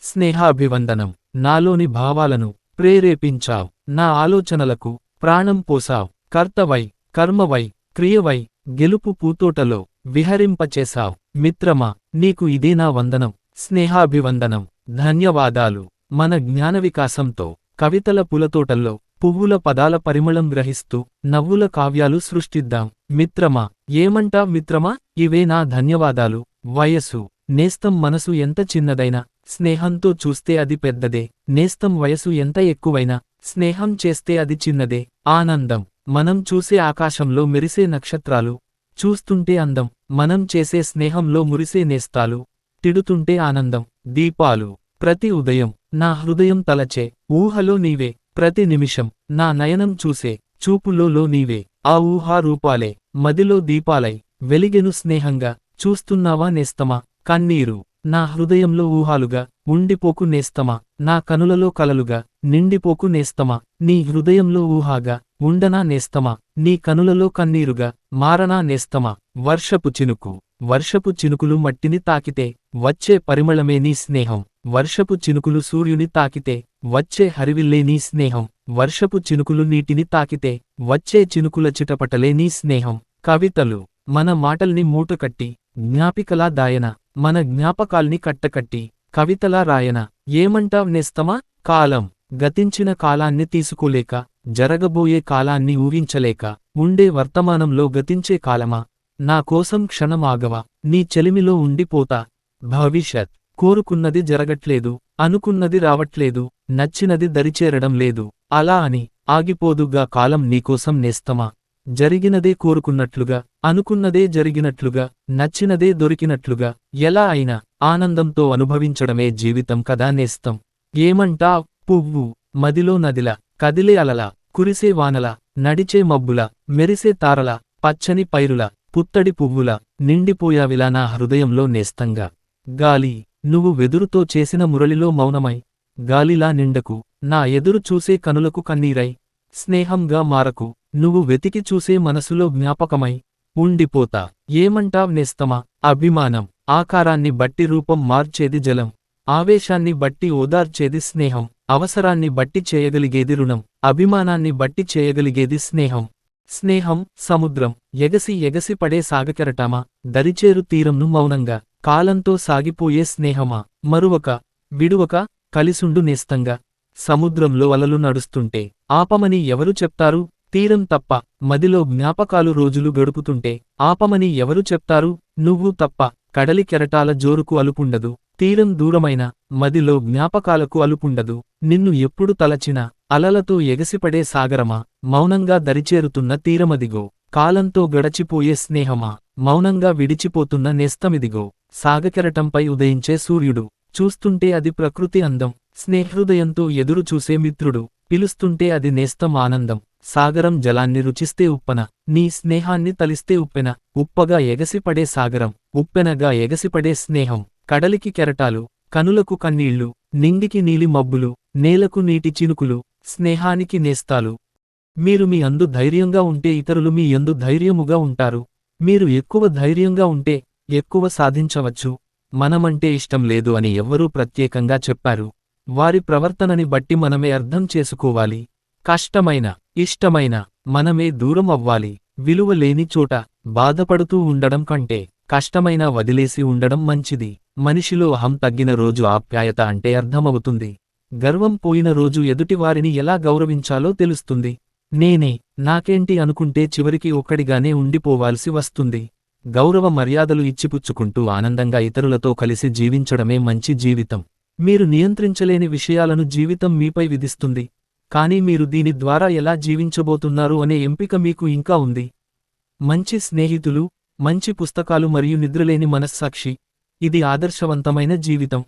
స్నేహాభివందనం. నాలోని భావాలను ప్రేరేపించావ్. నా ఆలోచనలకు ప్రాణం పోసావ్. కర్తవై, కర్మవై, క్రియవై, గెలుపు పూతోటలో విహరింపచేసావ్. మిత్రమా, నీకు ఇదే నా వందనం. స్నేహాభివందనం. ధన్యవాదాలు. మన జ్ఞానవికాసంతో కవితల పులతోటల్లో పువ్వుల పదాల పరిమళం గ్రహిస్తూ నవ్వుల కావ్యాలు సృష్టిద్దాం. మిత్రమా, ఏమంటావ్ మిత్రమా? ఇవే నా ధన్యవాదాలు. వయసు నేస్తం మనసు ఎంత చిన్నదైనా స్నేహంతో చూస్తే అది పెద్దదే. నేస్తం వయసు ఎంత ఎక్కువైనా స్నేహం చేస్తే అది చిన్నదే. ఆనందం మనం చూసే ఆకాశంలో మెరిసే నక్షత్రాలు. చూస్తుంటే అందం మనం చేసే స్నేహంలో మురిసే నేస్తాలు. తిడుతుంటే ఆనందం దీపాలు. ప్రతి ఉదయం నా హృదయం తలచే ఊహలో నీవే. ప్రతి నిమిషం నా నయనం చూసే చూపులో నీవే. ఆ ఊహా రూపాలే మదిలో దీపాలై వెలిగెను స్నేహంగా. చూస్తున్నావా నేస్తమా? కన్నీరు నా హృదయంలో ఊహాలుగా ఉండిపోకు నేస్తమా. నా కనులలో కలలుగా నిండిపోకు నేస్తమా. నీ హృదయంలో ఊహాగా ఉండనా నేస్తమా. నీ కనులలో కన్నీరుగా మారనా నేస్తమా. వర్షపు చినుకు. వర్షపు చినుకులు మట్టిని తాకితే వచ్చే పరిమళమే నీ స్నేహం. వర్షపు చినుకులు సూర్యుని తాకితే వచ్చే హరివిల్లే నీ స్నేహం. వర్షపు చినుకులు నీటిని తాకితే వచ్చే చినుకుల చిటపటలే నీ స్నేహం. కవితలు మన మాటల్ని మూటకట్టి జ్ఞాపికలా దాయన. మన జ్ఞాపకాల్ని కట్టకట్టి కవితలా రాయన. ఏమంటావ్ నేస్తమా? కాలం గతించిన కాలాన్ని తీసుకోలేక, జరగబోయే కాలాన్ని ఊహించలేక, ఉండే వర్తమానంలో గతించే కాలమా, నా కోసం క్షణం ఆగవా. నీ చెలిమిలో ఉండిపోతా. భవిష్యత్ కోరుకున్నది జరగట్లేదు, అనుకున్నది రావట్లేదు, నచ్చినది దరిచేరడం లేదు. అలా అని ఆగిపోదుగా కాలం నీకోసం నేస్తమా. జరిగినదే కోరుకున్నట్లుగా, అనుకున్నదే జరిగినట్లుగా, నచ్చినదే దొరికినట్లుగా, ఎలా అయినా ఆనందంతో అనుభవించడమే జీవితం కదా నేస్తం. ఏమంటావ్? పువ్వు మదిలో నదిలా, కదిలే అలలా, కురిసే వానలా, నడిచే మబ్బులా, మెరిసే తారలా, పచ్చని పైరులా, పుత్తడి పువ్వులా నిండిపోయావిలా నా హృదయంలో నేస్తంగా. గాలి నువ్వు వెదురుతో చేసిన మురళిలో మౌనమై, గాలిలా నిండకు నా ఎదురు చూసే కనులకు కన్నీరై. స్నేహంగా మారకు నువ్వు వెతికి చూసే మనసులో జ్ఞాపకమై ఉండిపోతా. ఏమంటావ్ నేస్తమా? అభిమానం ఆకారాన్ని బట్టి రూపం మార్చేది జలం. ఆవేశాన్ని బట్టి ఓదార్చేది స్నేహం. అవసరాన్ని బట్టి చేయగలిగేది రుణం. అభిమానాన్ని బట్టి చేయగలిగేది స్నేహం. స్నేహం సముద్రం ఎగసి ఎగసి పడే సాగకెరటామా. దరిచేరు తీరంను మౌనంగా కాలంతో సాగిపోయే స్నేహమా. మరువక విడువక కలిసుండు నేస్తంగా. సముద్రంలో అలలు నడుస్తుంటే ఆపమని ఎవరు చెప్తారు? తీరం తప్ప. మదిలో జ్ఞాపకాలు రోజులు గడుపుతుంటే ఆపమని ఎవరు చెప్తారు? నువ్వు తప్ప. కడలి కెరటాల జోరుకు అలుపుండదు. తీరం దూరమైన మదిలో జ్ఞాపకాలకు అలుపుండదు. నిన్ను ఎప్పుడు తలచినా అలలతో ఎగసిపడే సాగరమా. మౌనంగా దరిచేరుతున్న తీరమదిగో. కాలంతో గడచిపోయే స్నేహమా. మౌనంగా విడిచిపోతున్న నేస్తమిదిగో. సాగకెరటంపై ఉదయించే సూర్యుడు. చూస్తుంటే అది ప్రకృతి అందం. స్నేహృదయంతో ఎదురు చూసే మిత్రుడు. పిలుస్తుంటే అది నేస్తం ఆనందం. సాగరం జలాన్ని రుచిస్తే ఉప్పన. నీ స్నేహాన్ని తలిస్తే ఉప్పెన. ఉప్పగా ఎగసిపడే సాగరం. ఉప్పెనగా ఎగసిపడే స్నేహం. కడలికి కెరటాలు, కనులకు కన్నీళ్లు, నింగికి నీలి మబ్బులు, నేలకు నీటి చినుకులు, స్నేహానికి నేస్తాలు. మీరు మీ అందు ధైర్యంగా ఉంటే ఇతరులు మీ యందు ధైర్యముగా ఉంటారు. మీరు ఎక్కువ ధైర్యంగా ఉంటే ఎక్కువ సాధించవచ్చు. మనమంటే ఇష్టం లేదు అని ఎవ్వరూ ప్రత్యేకంగా చెప్పారు. వారి ప్రవర్తనని బట్టి మనమే అర్థం చేసుకోవాలి. కష్టమైన, ఇష్టమైన మనమే దూరం అవ్వాలి. విలువ లేని చోట బాధపడుతూ ఉండడం కంటే కష్టమైన వదిలేసి ఉండడం మంచిది. మనిషిలో అహం తగ్గిన రోజు ఆప్యాయత అంటే అర్థమవుతుంది. గర్వం పోయిన రోజు ఎదుటివారిని ఎలా గౌరవించాలో తెలుస్తుంది. నేనే, నాకేంటి అనుకుంటే చివరికి ఒక్కడిగానే ఉండిపోవాల్సి వస్తుంది. గౌరవ మర్యాదలు ఇచ్చిపుచ్చుకుంటూ ఆనందంగా ఇతరులతో కలిసి జీవించడమే మంచి జీవితం. మీరు నియంత్రించలేని విషయాలను జీవితం మీపై విధిస్తుంది. కానీ మీరు దీని ద్వారా ఎలా జీవించబోతున్నారు అనే ఎంపిక మీకు ఇంకా ఉంది. మంచి స్నేహితులు, మంచి పుస్తకాలు మరియు నిద్రలేని మనస్సాక్షి. ఇది ఆదర్శవంతమైన జీవితం.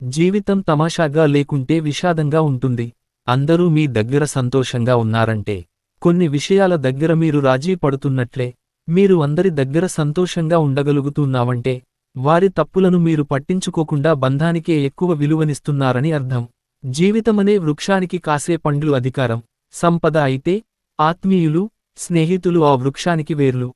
జీవితం తమాషాగా లేకుంటే విషాదంగా ఉంటుంది. అందరూ మీ దగ్గర సంతోషంగా ఉన్నారంటే కొన్ని విషయాల దగ్గర మీరు రాజీ పడుతున్నట్లే. మీరు అందరి దగ్గర సంతోషంగా ఉండగలుగుతున్నావంటే వారి తప్పులను మీరు పట్టించుకోకుండా బంధానికే ఎక్కువ విలువనిస్తున్నారని అర్థం. జీవితమనే వృక్షానికి కాసే పండ్లు అధికారం, సంపద అయితే ఆత్మీయులు, స్నేహితులు ఆ వృక్షానికి వేర్లు.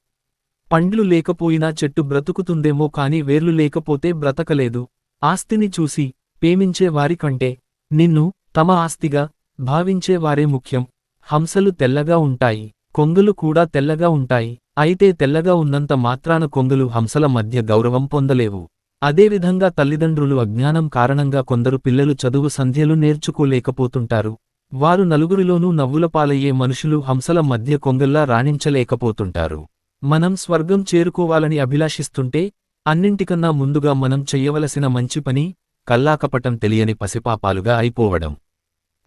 పండ్లు లేకపోయినా చెట్టు బ్రతుకుతుందేమో కాని వేర్లు లేకపోతే బ్రతకలేదు. ఆస్తిని చూసి ప్రేమించే వారి కంటే నిన్ను తమ ఆస్తిగా భావించే వారే ముఖ్యం. హంసలు తెల్లగా ఉంటాయి, కొంగలు కూడా తెల్లగా ఉంటాయి. అయితే తెల్లగా ఉన్నంత మాత్రాన కొంగలు హంసల మధ్య గౌరవం పొందలేవు. అదేవిధంగా తల్లిదండ్రులు అజ్ఞానం కారణంగా కొందరు పిల్లలు చదువు సంధ్యలు నేర్చుకోలేకపోతుంటారు. వారు నలుగురిలోనూ నవ్వులపాలయ్యే మనుషులు హంసల మధ్య కొంగల్లా రాణించలేకపోతుంటారు. మనం స్వర్గం చేరుకోవాలని అభిలాషిస్తుంటే అన్నింటికన్నా ముందుగా మనం చెయ్యవలసిన మంచి పని కల్లాకపటం తెలియని పసిపాపాలుగా అయిపోవడం.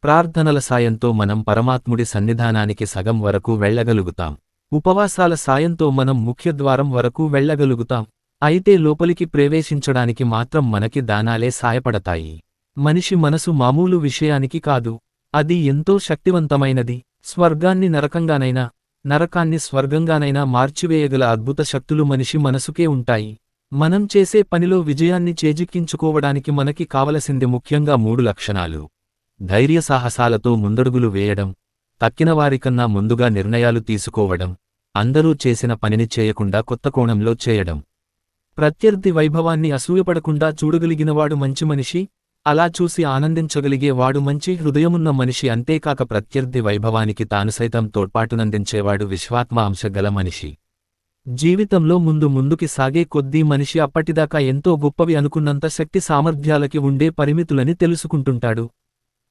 ప్రార్థనల సాయంతో మనం పరమాత్ముడి సన్నిధానానికి సగం వరకు వెళ్ళగలుగుతాం. ఉపవాసాల సాయంతో మనం ముఖ్యద్వారం వరకు వెళ్ళగలుగుతాం. అయితే లోపలికి ప్రవేశించడానికి మాత్రం మనకి దానాలే సాయపడతాయి. మనిషి మనసు మామూలు విషయానికి కాదు, అది ఎంతో శక్తివంతమైనది. స్వర్గాన్ని నరకంగానైనా నరకాన్ని స్వర్గంగానైనా మార్చివేయగల అద్భుత శక్తులు మనిషి మనసుకే ఉంటాయి. మనం చేసే పనిలో విజయాన్ని చేజిక్కించుకోవడానికి మనకి కావలసింది ముఖ్యంగా 3 లక్షణాలు: ధైర్యసాహసాలతో ముందడుగులు వేయడం, తక్కినవారికన్నా ముందుగా నిర్ణయాలు తీసుకోవడం, అందరూ చేసిన పనిని చేయకుండా కొత్త కోణంలో చేయడం. ప్రత్యర్థి వైభవాన్ని అసూయపడకుండా చూడగలిగినవాడు మంచి మనిషి. అలా చూసి ఆనందించగలిగే వాడు మంచి హృదయమున్న మనిషి. అంతేకాక ప్రత్యర్థి వైభవానికి తాను సైతం తోడ్పాటునందించేవాడు విశ్వాత్మ అంశ గల మనిషి. జీవితంలో ముందుకి సాగే కొద్దీ మనిషి అప్పటిదాకా ఎంతో గొప్పవి అనుకున్నంత శక్తి సామర్థ్యాలకి ఉండే పరిమితులని తెలుసుకుంటుంటాడు.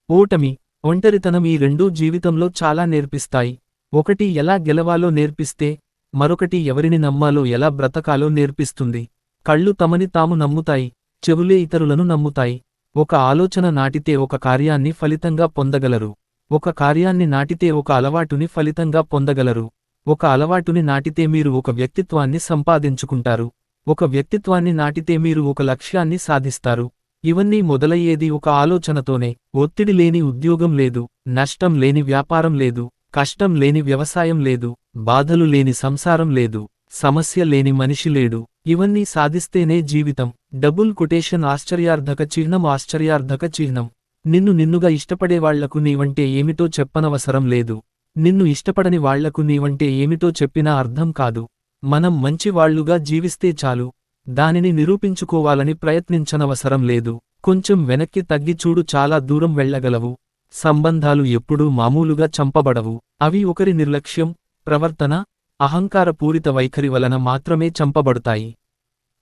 ఓటమి, ఒంటరితనం ఈ రెండూ జీవితంలో చాలా నేర్పిస్తాయి. ఒకటి ఎలా గెలవాలో నేర్పిస్తే, మరొకటి ఎవరిని నమ్మాలో ఎలా బ్రతకాలో నేర్పిస్తుంది. కళ్ళు తమని తాము నమ్ముతాయి, చెవులే ఇతరులను నమ్ముతాయి. ఒక ఆలోచన నాటితే ఒక కార్యాన్ని ఫలితంగా పొందగలరు. ఒక కార్యాన్ని నాటితే ఒక అలవాటుని ఫలితంగా పొందగలరు. ఒక అలవాటుని నాటితే మీరు ఒక వ్యక్తిత్వాన్ని సంపాదించుకుంటారు. ఒక వ్యక్తిత్వాన్ని నాటితే మీరు ఒక లక్ష్యాన్ని సాధిస్తారు. ఇవన్నీ మొదలయ్యేది ఒక ఆలోచనతోనే. ఒత్తిడి లేని ఉద్యోగం లేదు, నష్టం లేని వ్యాపారం లేదు, కష్టం లేని వ్యవసాయం లేదు, బాధలు లేని సంసారం లేదు, సమస్య లేని మనిషి లేడు. ఇవన్నీ సాధిస్తేనే జీవితం. డబుల్ కొటేషన్ ఆశ్చర్యార్థక చిహ్నం. ఆశ్చర్యార్థక చిహ్నం. నిన్నుగా ఇష్టపడేవాళ్లకు నీవంటే ఏమిటో చెప్పనవసరం లేదు. నిన్ను ఇష్టపడని వాళ్లకు నీవంటే ఏమిటో చెప్పినా అర్థం కాదు. మనం మంచి వాళ్లుగా జీవిస్తే చాలు. దానిని నిరూపించుకోవాలని ప్రయత్నించనవసరం లేదు. కొంచెం వెనక్కి తగ్గి చూడు, చాలా దూరం వెళ్ళగలవు. సంబంధాలు ఎప్పుడూ మామూలుగా చంపబడవు. అవి ఒకరి నిర్లక్ష్యం, ప్రవర్తన, అహంకారపూరిత వైఖరి వలన మాత్రమే చంపబడతాయి.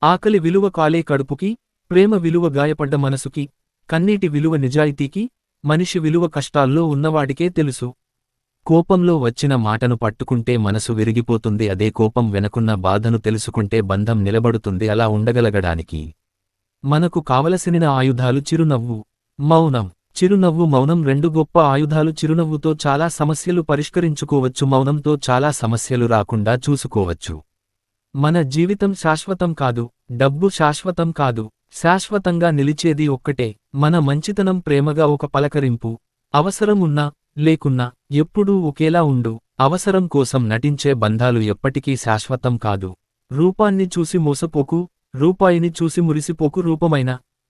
ఆకలి విలువ కాలే కడుపుకి, ప్రేమ విలువ గాయపడ్డ మనసుకి, కన్నీటి విలువ నిజాయితీకి, మనిషి విలువ కష్టాల్లో ఉన్నవాడికే తెలుసు. కోపంలో వచ్చిన మాటను పట్టుకుంటే మనసు విరిగిపోతుంది. అదే కోపం వెనకున్న బాధను తెలుసుకుంటే బంధం నిలబడుతుంది. అలా ఉండగలగడానికి మనకు కావలసిన ఆయుధాలు చిరునవ్వు, మౌనం. చిరునవ్వు, మౌనం రెండు గొప్ప ఆయుధాలు. చిరునవ్వుతో చాలా సమస్యలు పరిష్కరించుకోవచ్చు, మౌనంతో చాలా సమస్యలు రాకుండా చూసుకోవచ్చు. మన జీవితం శాశ్వతం కాదు, డబ్బు శాశ్వతం కాదు. శాశ్వతంగా నిలిచేది ఒక్కటే, మన మంచితనం, ప్రేమగా ఒక పలకరింపు. అవసరం ఉన్నా లేకున్నా ఎప్పుడూ ఒకేలా ఉండు. అవసరం కోసం నటించే బంధాలు ఎప్పటికీ శాశ్వతం కాదు. రూపాన్ని చూసి మోసపోకు, రూపాయిని చూసి మురిసిపోకు.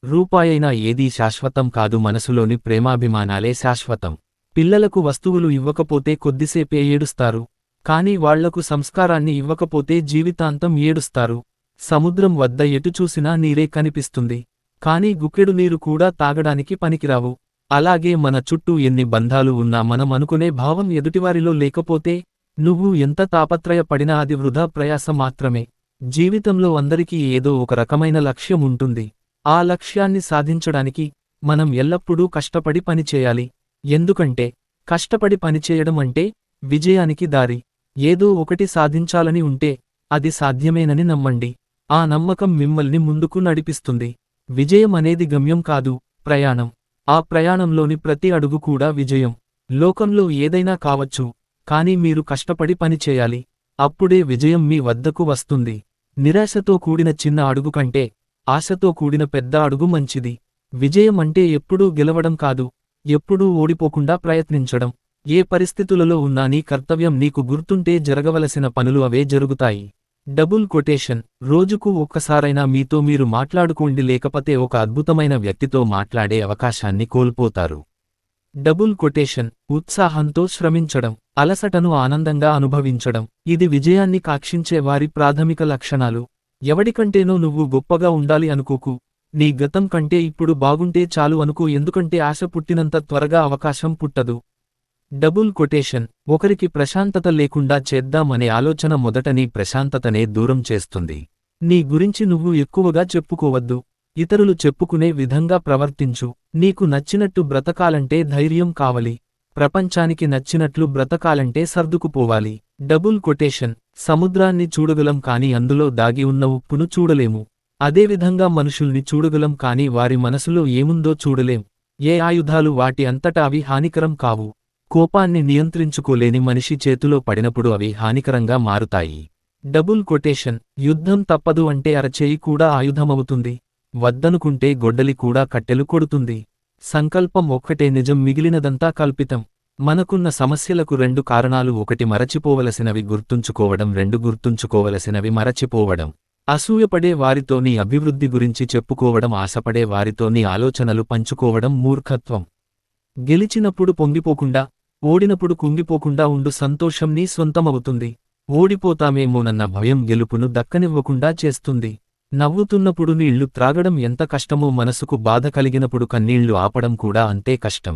రూపాయైనా ఏదీ శాశ్వతం కాదు. మనసులోని ప్రేమాభిమానాలే శాశ్వతం. పిల్లలకు వస్తువులు ఇవ్వకపోతే కొద్దిసేపే ఏడుస్తారు, కానీ వాళ్లకు సంస్కారాన్ని ఇవ్వకపోతే జీవితాంతం ఏడుస్తారు. సముద్రం వద్ద ఎటు చూసినా నీరే కనిపిస్తుంది, కానీ గుక్కెడు నీరు కూడా తాగడానికి పనికిరావు. అలాగే మన చుట్టూ ఎన్ని బంధాలు ఉన్నా మనం అనుకునే భావం ఎదుటివారిలో లేకపోతే నువ్వు ఎంత తాపత్రయపడినా అది వృధా ప్రయాస మాత్రమే. జీవితంలో అందరికీ ఏదో ఒక రకమైన లక్ష్యం ఉంటుంది. ఆ లక్ష్యాన్ని సాధించడానికి మనం ఎల్లప్పుడూ కష్టపడి పనిచేయాలి. ఎందుకంటే కష్టపడి పనిచేయడం అంటే విజయానికి దారి. ఏదో ఒకటి సాధించాలని ఉంటే అది సాధ్యమేనని నమ్మండి. ఆ నమ్మకం మిమ్మల్ని ముందుకు నడిపిస్తుంది. విజయం అనేది గమ్యం కాదు, ప్రయాణం. ఆ ప్రయాణంలోని ప్రతి అడుగు కూడా విజయం. లోకంలో ఏదైనా కావచ్చు, కానీ మీరు కష్టపడి పనిచేయాలి. అప్పుడే విజయం మీ వద్దకు వస్తుంది. నిరాశతో కూడిన చిన్న అడుగు కంటే ఆశతో కూడిన పెద్ద అడుగు మంచిది. విజయం అంటే ఎప్పుడూ గెలవడం కాదు, ఎప్పుడూ ఓడిపోకుండా ప్రయత్నించడం. ఏ పరిస్థితులలో ఉన్నా నీ కర్తవ్యం నీకు గుర్తుంటే జరగవలసిన పనులు అవే జరుగుతాయి. Double quotation. రోజుకు ఒక్కసారైనా మీతో మీరు మాట్లాడుకోండి, లేకపోతే ఒక అద్భుతమైన వ్యక్తితో మాట్లాడే అవకాశాన్ని కోల్పోతారు. Double quotation. ఉత్సాహంతో శ్రమించడం, అలసటను ఆనందంగా అనుభవించడం, ఇది విజయాన్ని కాక్షించే వారి ప్రాథమిక లక్షణాలు. ఎవడికంటేనో నువ్వు గొప్పగా ఉండాలి అనుకోకు. నీ గతం కంటే ఇప్పుడు బాగుంటే చాలు అనుకో, ఎందుకంటే ఆశ పుట్టినంత త్వరగా అవకాశం పుట్టదు. Double quotation. ఒకరికి ప్రశాంతత లేకుండా చేద్దామనే ఆలోచన మొదట నీ ప్రశాంతతనే దూరం చేస్తుంది. నీ గురించి నువ్వు ఎక్కువగా చెప్పుకోవద్దు. ఇతరులు చెప్పుకునే విధంగా ప్రవర్తించు. నీకు నచ్చినట్టు బ్రతకాలంటే ధైర్యం కావాలి. ప్రపంచానికి నచ్చినట్లు బ్రతకాలంటే సర్దుకుపోవాలి. Double quotation. సముద్రాన్ని చూడగలం కాని అందులో దాగి ఉన్న ఉప్పును చూడలేము. అదేవిధంగా మనుషుల్ని చూడగలం కాని వారి మనసులో ఏముందో చూడలేం. ఏ ఆయుధాలు వాటి అంతటా అవి హానికరం కావు. కోపాన్ని నియంత్రించుకోలేని మనిషి చేతిలో పడినప్పుడు అవి హానికరంగా మారుతాయి. Double quotation. యుద్ధం తప్పదు అంటే అరచేయి కూడా ఆయుధమవుతుంది. వద్దనుకుంటే గొడ్డలి కూడా కట్టెలు కొడుతుంది. సంకల్పం ఒక్కటే నిజం, మిగిలినదంతా కల్పితం. మనకున్న సమస్యలకు రెండు కారణాలు: ఒకటి మరచిపోవలసినవి గుర్తుంచుకోవడం, రెండు గుర్తుంచుకోవలసినవి మరచిపోవడం. అసూయపడే వారితో నీ అభివృద్ధి గురించి చెప్పుకోవడం, ఆశపడే వారితో నీ ఆలోచనలు పంచుకోవడం మూర్ఖత్వం. గెలిచినప్పుడు పొంగిపోకుండా, ఓడినప్పుడు కుంగిపోకుండా ఉండు. సంతోషం నీ సొంతమవుతుంది. ఓడిపోతామేమోనన్న భయం గెలుపును దక్కనివ్వకుండా చేస్తుంది. నవ్వుతున్నప్పుడు నీళ్లు త్రాగడం ఎంత కష్టమో, మనసుకు బాధ కలిగినప్పుడు కన్నీళ్లు ఆపడం కూడా అంతే కష్టం.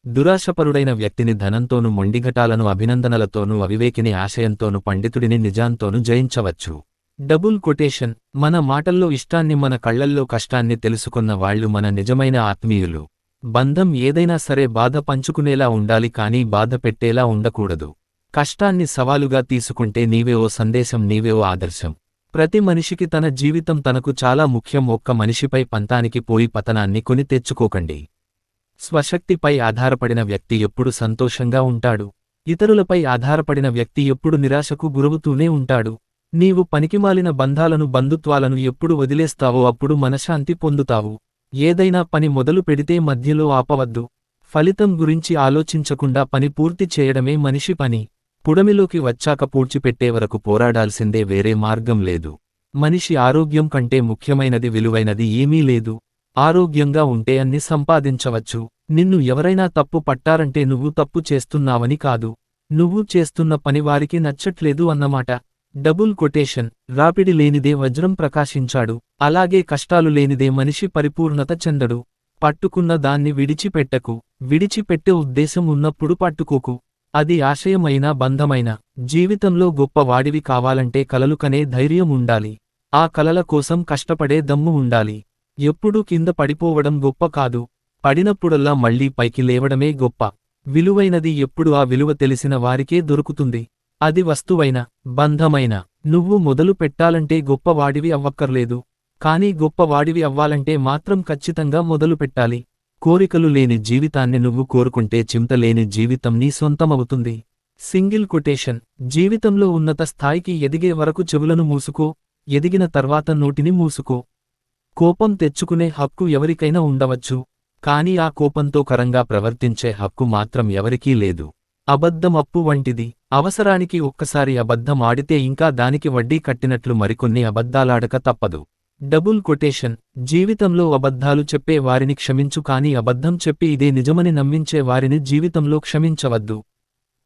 దురాశపరుడైన వ్యక్తిని ధనంతోనూ, మొండిఘటాలను అభినందనలతోనూ, అవివేకిని ఆశయంతోనూ, పండితుడిని నిజాంతోనూ జయించవచ్చు. Double quotation. మన మాటల్లో ఇష్టాన్ని, మన కళ్లల్లో కష్టాన్ని తెలుసుకున్న వాళ్లు మన నిజమైన ఆత్మీయులు. బంధం ఏదైనా సరే బాధ పంచుకునేలా ఉండాలి కానీ బాధ పెట్టేలా ఉండకూడదు. కష్టాన్ని సవాలుగా తీసుకుంటే నీవే ఓ సందేశం, నీవే ఓ ఆదర్శం. ప్రతి మనిషికి తన జీవితం తనకు చాలా ముఖ్యం. ఒక్క మనిషిపై పంతానికి పోయి పతనాన్ని కొని తెచ్చుకోకండి. స్వశక్తిపై ఆధారపడిన వ్యక్తి ఎప్పుడు సంతోషంగా ఉంటాడు. ఇతరులపై ఆధారపడిన వ్యక్తి ఎప్పుడు నిరాశకు గురవుతూనే ఉంటాడు. నీవు పనికిమాలిన బంధాలను, బంధుత్వాలను ఎప్పుడు వదిలేస్తావో అప్పుడు మనశ్శాంతి పొందుతావు. ఏదైనా పని మొదలు పెడితే మధ్యలో ఆపవద్దు. ఫలితం గురించి ఆలోచించకుండా పని పూర్తి చేయడమే మనిషి పని. పుడమిలోకి వచ్చాక పూడ్చిపెట్టే వరకు పోరాడాల్సిందే, వేరే మార్గం లేదు. మనిషి ఆరోగ్యం కంటే ముఖ్యమైనది, విలువైనది ఏమీ లేదు. ఆరోగ్యంగా ఉంటే అన్ని సంపాదించవచ్చు. నిన్ను ఎవరైనా తప్పు పట్టారంటే నువ్వు తప్పు చేస్తున్నావని కాదు, నువ్వు చేస్తున్న పని వారికి నచ్చట్లేదు అన్నమాట. Double quotation. రాపిడి లేనిదే వజ్రం ప్రకాశించాడు, అలాగే కష్టాలు లేనిదే మనిషి పరిపూర్ణత చెందడు. పట్టుకున్న దాన్ని విడిచిపెట్టకు. విడిచిపెట్టే ఉద్దేశం ఉన్నప్పుడు పట్టుకోకు. అది ఆశయమైనా, బంధమైనా. జీవితంలో గొప్ప వాడివి కావాలంటే కలలు కనే ధైర్యం ఉండాలి. ఆ కలల కోసం కష్టపడే దమ్ము ఉండాలి. ఎప్పుడూ కింద పడిపోవడం గొప్ప కాదు, పడినప్పుడల్లా మళ్లీ పైకి లేవడమే గొప్ప. విలువైనది ఎప్పుడు ఆ విలువ తెలిసిన వారికే దొరుకుతుంది. అది వస్తువైనా, బంధమైనా. నువ్వు మొదలు పెట్టాలంటే గొప్పవాడివి అవ్వక్కర్లేదు, కానీ గొప్పవాడివి అవ్వాలంటే మాత్రం ఖచ్చితంగా మొదలు పెట్టాలి. కోరికలు లేని జీవితాన్ని నువ్వు కోరుకుంటే చింతలేని జీవితం నీ సొంతమవుతుంది. Single quotation. జీవితంలో ఉన్నత స్థాయికి ఎదిగే వరకు చెవులను మూసుకో, ఎదిగిన తర్వాత నోటిని మూసుకో. కోపం తెచ్చుకునే హక్కు ఎవరికైనా ఉండవచ్చు, కానీ ఆ కోపంతో కరంగా ప్రవర్తించే హక్కు మాత్రం ఎవరికీ లేదు. అబద్ధం అప్పు వంటిది. అవసరానికి ఒక్కసారి అబద్ధం ఆడితే ఇంకా దానికి వడ్డీ కట్టినట్లు మరికొన్ని అబద్ధాలాడక తప్పదు. Double quotation. జీవితంలో అబద్ధాలు చెప్పే వారిని క్షమించు, కానీ అబద్ధం చెప్పి ఇదే నిజమని నమ్మించే వారిని జీవితంలో క్షమించవద్దు.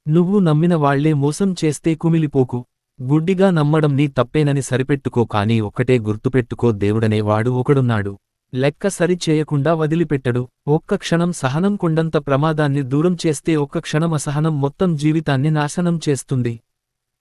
నువ్వు నమ్మిన వాళ్లే మోసం చేస్తే కుమిలిపోకు. గుడ్డిగా నమ్మడం నీ తప్పేనని సరిపెట్టుకో, కానీ ఒక్కటే గుర్తుపెట్టుకో, దేవుడనేవాడు ఒకడున్నాడు. లెక్క సరి చేయకుండా వదిలిపెట్టడు. ఒక్క క్షణం సహనం కొండంత ప్రమాదాన్ని దూరం చేస్తే ఒక్క క్షణం అసహనం మొత్తం జీవితాన్ని నాశనం చేస్తుంది.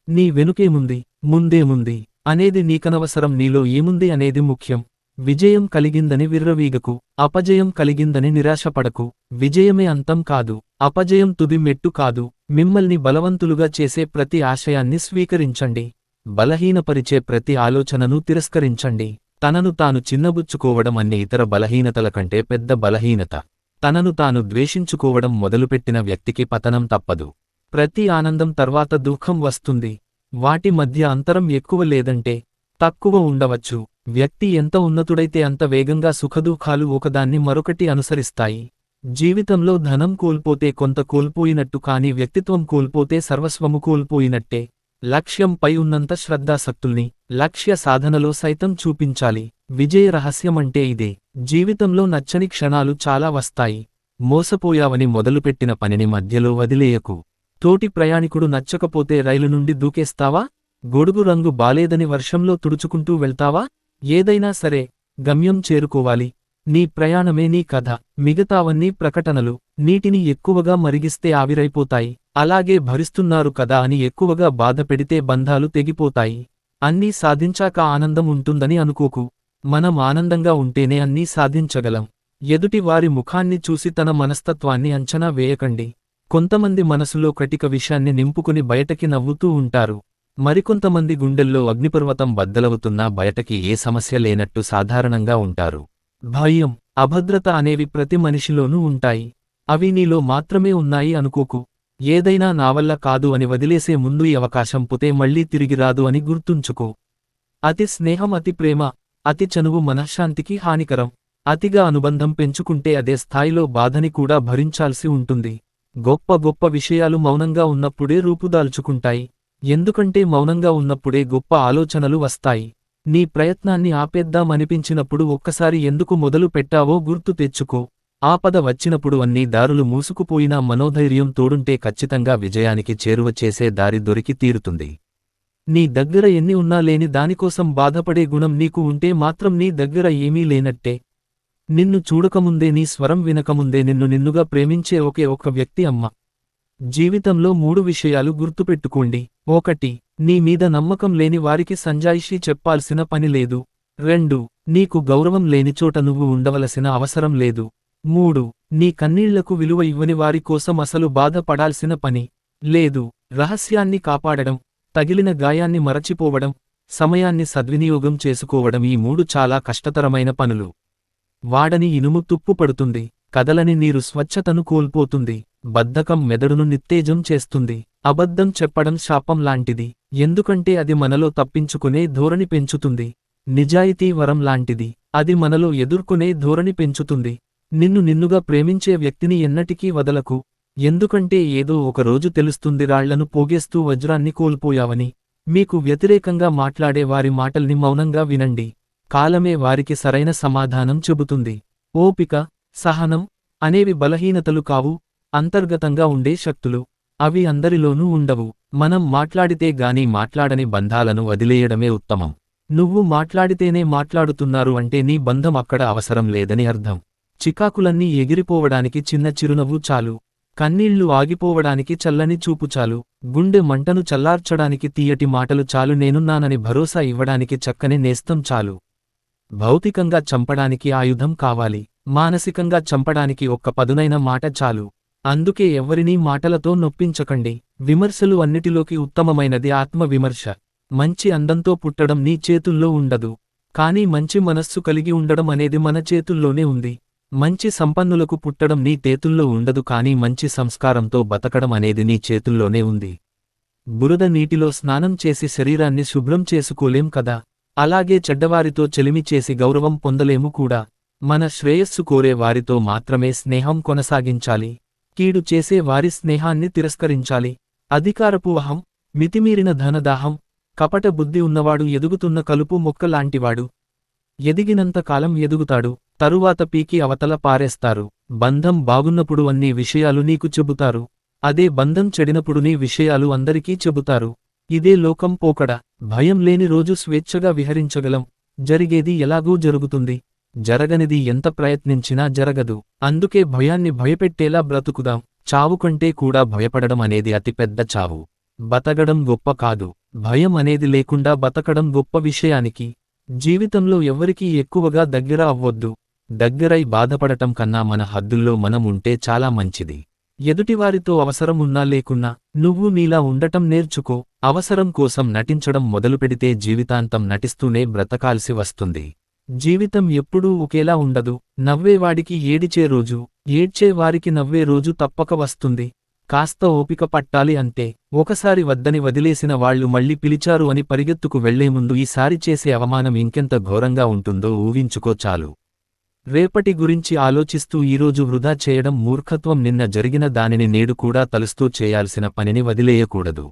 నీ వెనుకేముంది, ముందేముంది అనేది నీకనవసరం, నీలో ఏముంది అనేది ముఖ్యం. విజయం కలిగిందని విర్రవీగకు, అపజయం కలిగిందని నిరాశపడకు. విజయమే అంతం కాదు, అపజయం తుది మెట్టు కాదు. మిమ్మల్ని బలవంతులుగా చేసే ప్రతి ఆశయాన్ని స్వీకరించండి. బలహీనపరిచే ప్రతి ఆలోచనను తిరస్కరించండి. తనను తాను చిన్నబుచ్చుకోవడం అన్ని ఇతర బలహీనతల కంటే పెద్ద బలహీనత. తనను తాను ద్వేషించుకోవడం మొదలుపెట్టిన వ్యక్తికి పతనం తప్పదు. ప్రతి ఆనందం తర్వాత దుఃఖం వస్తుంది. వాటి మధ్య అంతరం ఎక్కువ లేదంటే తక్కువ ఉండవచ్చు. వ్యక్తి ఎంత ఉన్నతుడైతే అంత వేగంగా సుఖదుఖాలు ఒకదాన్ని మరొకటి అనుసరిస్తాయి. జీవితంలో ధనం కోల్పోతే కొంత కోల్పోయినట్టు, కానీ వ్యక్తిత్వం కోల్పోతే సర్వస్వము కోల్పోయినట్టే. లక్ష్యంపై ఉన్నంత శ్రద్ధాసక్తుల్ని లక్ష్య సాధనలో సైతం చూపించాలి. విజయ రహస్యమంటే ఇదే. జీవితంలో నచ్చని క్షణాలు చాలా వస్తాయి. మోసపోయావని మొదలుపెట్టిన పనిని మధ్యలో వదిలేయకు. తోటి ప్రయాణికుడు నచ్చకపోతే రైలు నుండి దూకేస్తావా? గొడుగు రంగు బాలేదని వర్షంలో తుడుచుకుంటూ వెళ్తావా? ఏదైనా సరే గమ్యం చేరుకోవాలి. నీ ప్రయాణమే నీ కథ. మిగతావన్నీ ప్రకటనలు. నీటిని ఎక్కువగా మరిగిస్తే ఆవిరైపోతాయి. అలాగే భరిస్తున్నారు కదా అని ఎక్కువగా బాధ పెడితే బంధాలు తెగిపోతాయి. అన్నీ సాధించాక ఆనందం ఉంటుందని అనుకోకు. మనం ఆనందంగా ఉంటేనే అన్నీ సాధించగలం. ఎదుటి వారి ముఖాన్ని చూసి తన మనస్తత్వాన్ని అంచనా వేయకండి. కొంతమంది మనసులో కటిక విషయాన్ని నింపుకుని బయటకి నవ్వుతూ ఉంటారు. మరికొంతమంది గుండెల్లో అగ్నిపర్వతం బద్దలవుతున్నా బయటకి ఏ సమస్య లేనట్టు సాధారణంగా ఉంటారు. భయం, అభద్రత అనేవి ప్రతి మనిషిలోనూ ఉంటాయి. అవి నీలో మాత్రమే ఉన్నాయి అనుకోకు. ఏదైనా నా వల్ల కాదు అని వదిలేసే ముందు ఈ అవకాశం పోతే మళ్లీ తిరిగి రాదు అని గుర్తుంచుకో. అతి స్నేహం, అతి ప్రేమ, అతి చనువు మనశ్శాంతికి హానికరం. అతిగా అనుబంధం పెంచుకుంటే అదే స్థాయిలో బాధని కూడా భరించాల్సి ఉంటుంది. గొప్ప గొప్ప విషయాలు మౌనంగా ఉన్నప్పుడే రూపుదాల్చుకుంటాయి. ఎందుకంటే మౌనంగా ఉన్నప్పుడే గొప్ప ఆలోచనలు వస్తాయి. నీ ప్రయత్నాన్ని ఆపేద్దామనిపించినప్పుడు ఒక్కసారి ఎందుకు మొదలు పెట్టావో గుర్తు తెచ్చుకో. ఆపద వచ్చినప్పుడు అన్ని దారులు మూసుకుపోయినా మనోధైర్యం తోడుంటే ఖచ్చితంగా విజయానికి చేరువ చేసే దారి దొరికి తీరుతుంది. నీ దగ్గర ఎన్ని ఉన్నా లేని దానికోసం బాధపడే గుణం నీకు ఉంటే మాత్రం నీ దగ్గర ఏమీ లేనట్టే. నిన్ను చూడకముందే, నీ స్వరం వినకముందే నిన్ను నిన్నుగా ప్రేమించే ఒకే ఒక్క వ్యక్తి అమ్మ. జీవితంలో 3 విషయాలు గుర్తుపెట్టుకోండి. 1. నీ మీద నమ్మకం లేని వారికి సంజాయిషీ చెప్పాల్సిన పని లేదు. 2. నీకు గౌరవం లేని చోట నువ్వు ఉండవలసిన అవసరం లేదు. 3. నీ కన్నీళ్లకు విలువ ఇవ్వని వారి కోసం అసలు బాధపడాల్సిన పని లేదు. రహస్యాన్ని కాపాడడం, తగిలిన గాయాన్ని మరచిపోవడం, సమయాన్ని సద్వినియోగం చేసుకోవడం, ఈ 3 చాలా కష్టతరమైన పనులు. వాడని ఇనుము తుప్పు పడుతుంది. కదలని నీరు స్వచ్ఛతను కోల్పోతుంది. బద్ధకం మెదడును నిత్తేజం చేస్తుంది. అబద్ధం చెప్పడం శాపం లాంటిది. ఎందుకంటే అది మనలో తప్పించుకునే ధోరణి పెంచుతుంది. నిజాయితీ వరం లాంటిది. అది మనలో ఎదుర్కొనే ధోరణి పెంచుతుంది. నిన్ను నిన్నుగా ప్రేమించే వ్యక్తిని ఎన్నటికీ వదలకు. ఎందుకంటే ఏదో ఒకరోజు తెలుస్తుంది రాళ్లను పోగేస్తూ వజ్రాన్ని కోల్పోయావని. మీకు వ్యతిరేకంగా మాట్లాడే వారి మాటల్ని మౌనంగా వినండి. కాలమే వారికి సరైన సమాధానం చెబుతుంది. ఓపిక, సహనం అనేవి బలహీనతలు కావు, అంతర్గతంగా ఉండే శక్తులు. అవి అందరిలోనూ ఉండవు. మనం మాట్లాడితే గాని మాట్లాడని బంధాలను వదిలేయడమే ఉత్తమం. నువ్వు మాట్లాడితేనే మాట్లాడుతున్నారు అంటే నీ బంధం అక్కడ అవసరం లేదని అర్థం. చికాకులన్నీ ఎగిరిపోవడానికి చిన్న చిరునవ్వు చాలు. కన్నీళ్లు ఆగిపోవడానికి చల్లని చూపు చాలు. గుండె మంటను చల్లార్చడానికి తీయటి మాటలు చాలు. నేనున్నానని భరోసా ఇవ్వడానికి చక్కని నేస్తం చాలు. భౌతికంగా చంపడానికి ఆయుధం కావాలి. మానసికంగా చంపడానికి ఒక్క పదునైన మాట చాలు. అందుకే ఎవ్వరినీ మాటలతో నొప్పించకండి. విమర్శలు అన్నిటిలోకి ఉత్తమమైనది ఆత్మ విమర్శ. మంచి అందంతో పుట్టడం నీ చేతుల్లో ఉండదు. కానీ మంచి మనస్సు కలిగి ఉండడం అనేది మన చేతుల్లోనే ఉంది. మంచి సంపన్నులకు పుట్టడం నీ చేతుల్లో ఉండదు, కానీ మంచి సంస్కారంతో బతకడం అనేది నీ చేతుల్లోనే ఉంది. బురద నీటిలో స్నానం చేసి శరీరాన్ని శుభ్రం చేసుకోలేం కదా. అలాగే చెడ్డవారితో చెలిమి చేసి గౌరవం పొందలేము కూడా. మన శ్రేయస్సు కోరే వారితో మాత్రమే స్నేహం కొనసాగించాలి. కీడు చేసే వారి స్నేహాన్ని తిరస్కరించాలి. అధికారపు అహం, మితిమీరిన ధనదాహం, కపట బుద్ధి ఉన్నవాడు ఎదుగుతున్న కలుపు మొక్కలాంటివాడు. ఎదిగినంత కాలం ఎదుగుతాడు, తరువాత పీకి అవతల పారేస్తారు. బంధం బాగున్నప్పుడు అన్ని విషయాలు నీకు చెబుతారు. అదే బంధం చెడినప్పుడు నీ విషయాలు అందరికీ చెబుతారు. ఇదే లోకం పోకడ. భయం లేని రోజు స్వేచ్ఛగా విహరించగలం. జరిగేది ఎలాగూ జరుగుతుంది. జరగనిది ఎంత ప్రయత్నించినా జరగదు. అందుకే భయాన్ని భయపెట్టేలా బ్రతుకుదాం. చావు కంటే కూడా భయపడడం అనేది అతిపెద్ద చావు. బతకడం గొప్ప కాదు, భయం అనేది లేకుండా బతకడం గొప్ప. విషయానికి జీవితంలో ఎవ్వరికీ ఎక్కువగా దగ్గర అవ్వొద్దు. దగ్గరై బాధపడటం కన్నా మన హద్దుల్లో మనం ఉంటే చాలా మంచిది. ఎదుటివారితో అవసరం ఉన్నా లేకున్నా నువ్వు నీలా ఉండటం నేర్చుకో. అవసరం కోసం నటించడం మొదలుపెడితే జీవితాంతం నటిస్తూనే బ్రతకాల్సి వస్తుంది. జీవితం ఎప్పుడూ ఒకేలా ఉండదు. నవ్వేవాడికి ఏడిచే రోజు, ఏడ్చేవారికి నవ్వే రోజు తప్పక వస్తుంది. కాస్త ఓపిక పట్టాలి అంతే. ఒకసారి వద్దని వదిలేసిన వాళ్లు మళ్ళీ పిలిచారు అని పరిగెత్తుకు వెళ్లే ముందు ఈసారి చేసే అవమానం ఇంకెంత ఘోరంగా ఉంటుందో ఊహించుకో చాలు. రేపటి గురించి ఆలోచిస్తూ ఈరోజు వృధా చేయడం మూర్ఖత్వం. నిన్న జరిగిన దానిని నేడు కూడా తలుస్తూ చేయాల్సిన పనిని వదిలేయకూడదు.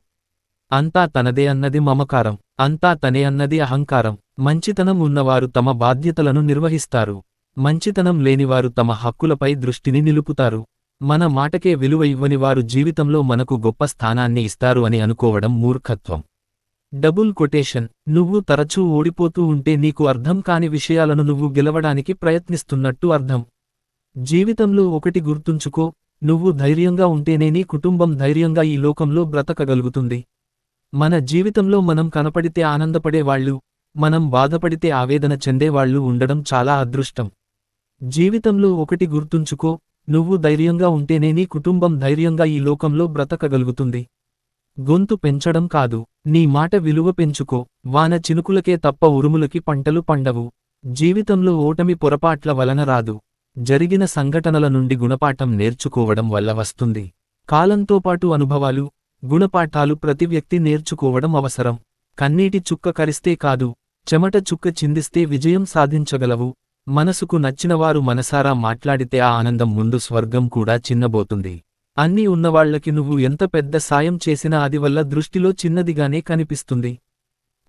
అంతా తనదే అన్నది మమకారం, అంతా తనే అన్నది అహంకారం. మంచితనం ఉన్నవారు తమ బాధ్యతలను నిర్వహిస్తారు. మంచితనం లేనివారు తమ హక్కులపై దృష్టిని నిలుపుతారు. మన మాటకే విలువ ఇవ్వని వారు జీవితంలో మనకు గొప్ప స్థానాన్ని ఇస్తారు అని అనుకోవడం మూర్ఖత్వం. Double quotation. నువ్వు తరచూ ఓడిపోతూ ఉంటే నీకు అర్థం కాని విషయాలను నువ్వు గెలవడానికి ప్రయత్నిస్తున్నట్టు అర్థం. జీవితంలో ఒకటి గుర్తుంచుకో, నువ్వు ధైర్యంగా ఉంటేనే నీ కుటుంబం ధైర్యంగా ఈ లోకంలో బ్రతకగలుగుతుంది. మన జీవితంలో మనం కనపడితే ఆనందపడేవాళ్ళు, మనం బాధపడితే ఆవేదన చెందేవాళ్ళు ఉండడం చాలా అదృష్టం. జీవితంలో ఒకటి గుర్తుంచుకో, నువ్వు ధైర్యంగా ఉంటేనే నీ కుటుంబం ధైర్యంగా ఈ లోకంలో బ్రతకగలుగుతుంది. గొంతు పెంచడం కాదు, నీ మాట విలువ పెంచుకో. వాన చినుకులకే తప్ప ఉరుములకి పంటలు పండవు. జీవితంలో ఓటమి పొరపాట్ల వలన రాదు, జరిగిన సంఘటనల నుండి గుణపాఠం నేర్చుకోవడం వల్ల వస్తుంది. కాలంతో పాటు అనుభవాలు, గుణపాఠాలు ప్రతి వ్యక్తి నేర్చుకోవడం అవసరం. కన్నీటి చుక్క కరిస్తే కాదు, చెమట చుక్క చిందిస్తే విజయం సాధించగలవు. మనసుకు నచ్చినవారు మనసారా మాట్లాడితే ఆ ఆనందం ముందు స్వర్గం కూడా చిన్నబోతుంది. అన్నీ ఉన్నవాళ్లకి నువ్వు ఎంత పెద్ద సాయం చేసినా అది వల్ల దృష్టిలో చిన్నదిగానే కనిపిస్తుంది.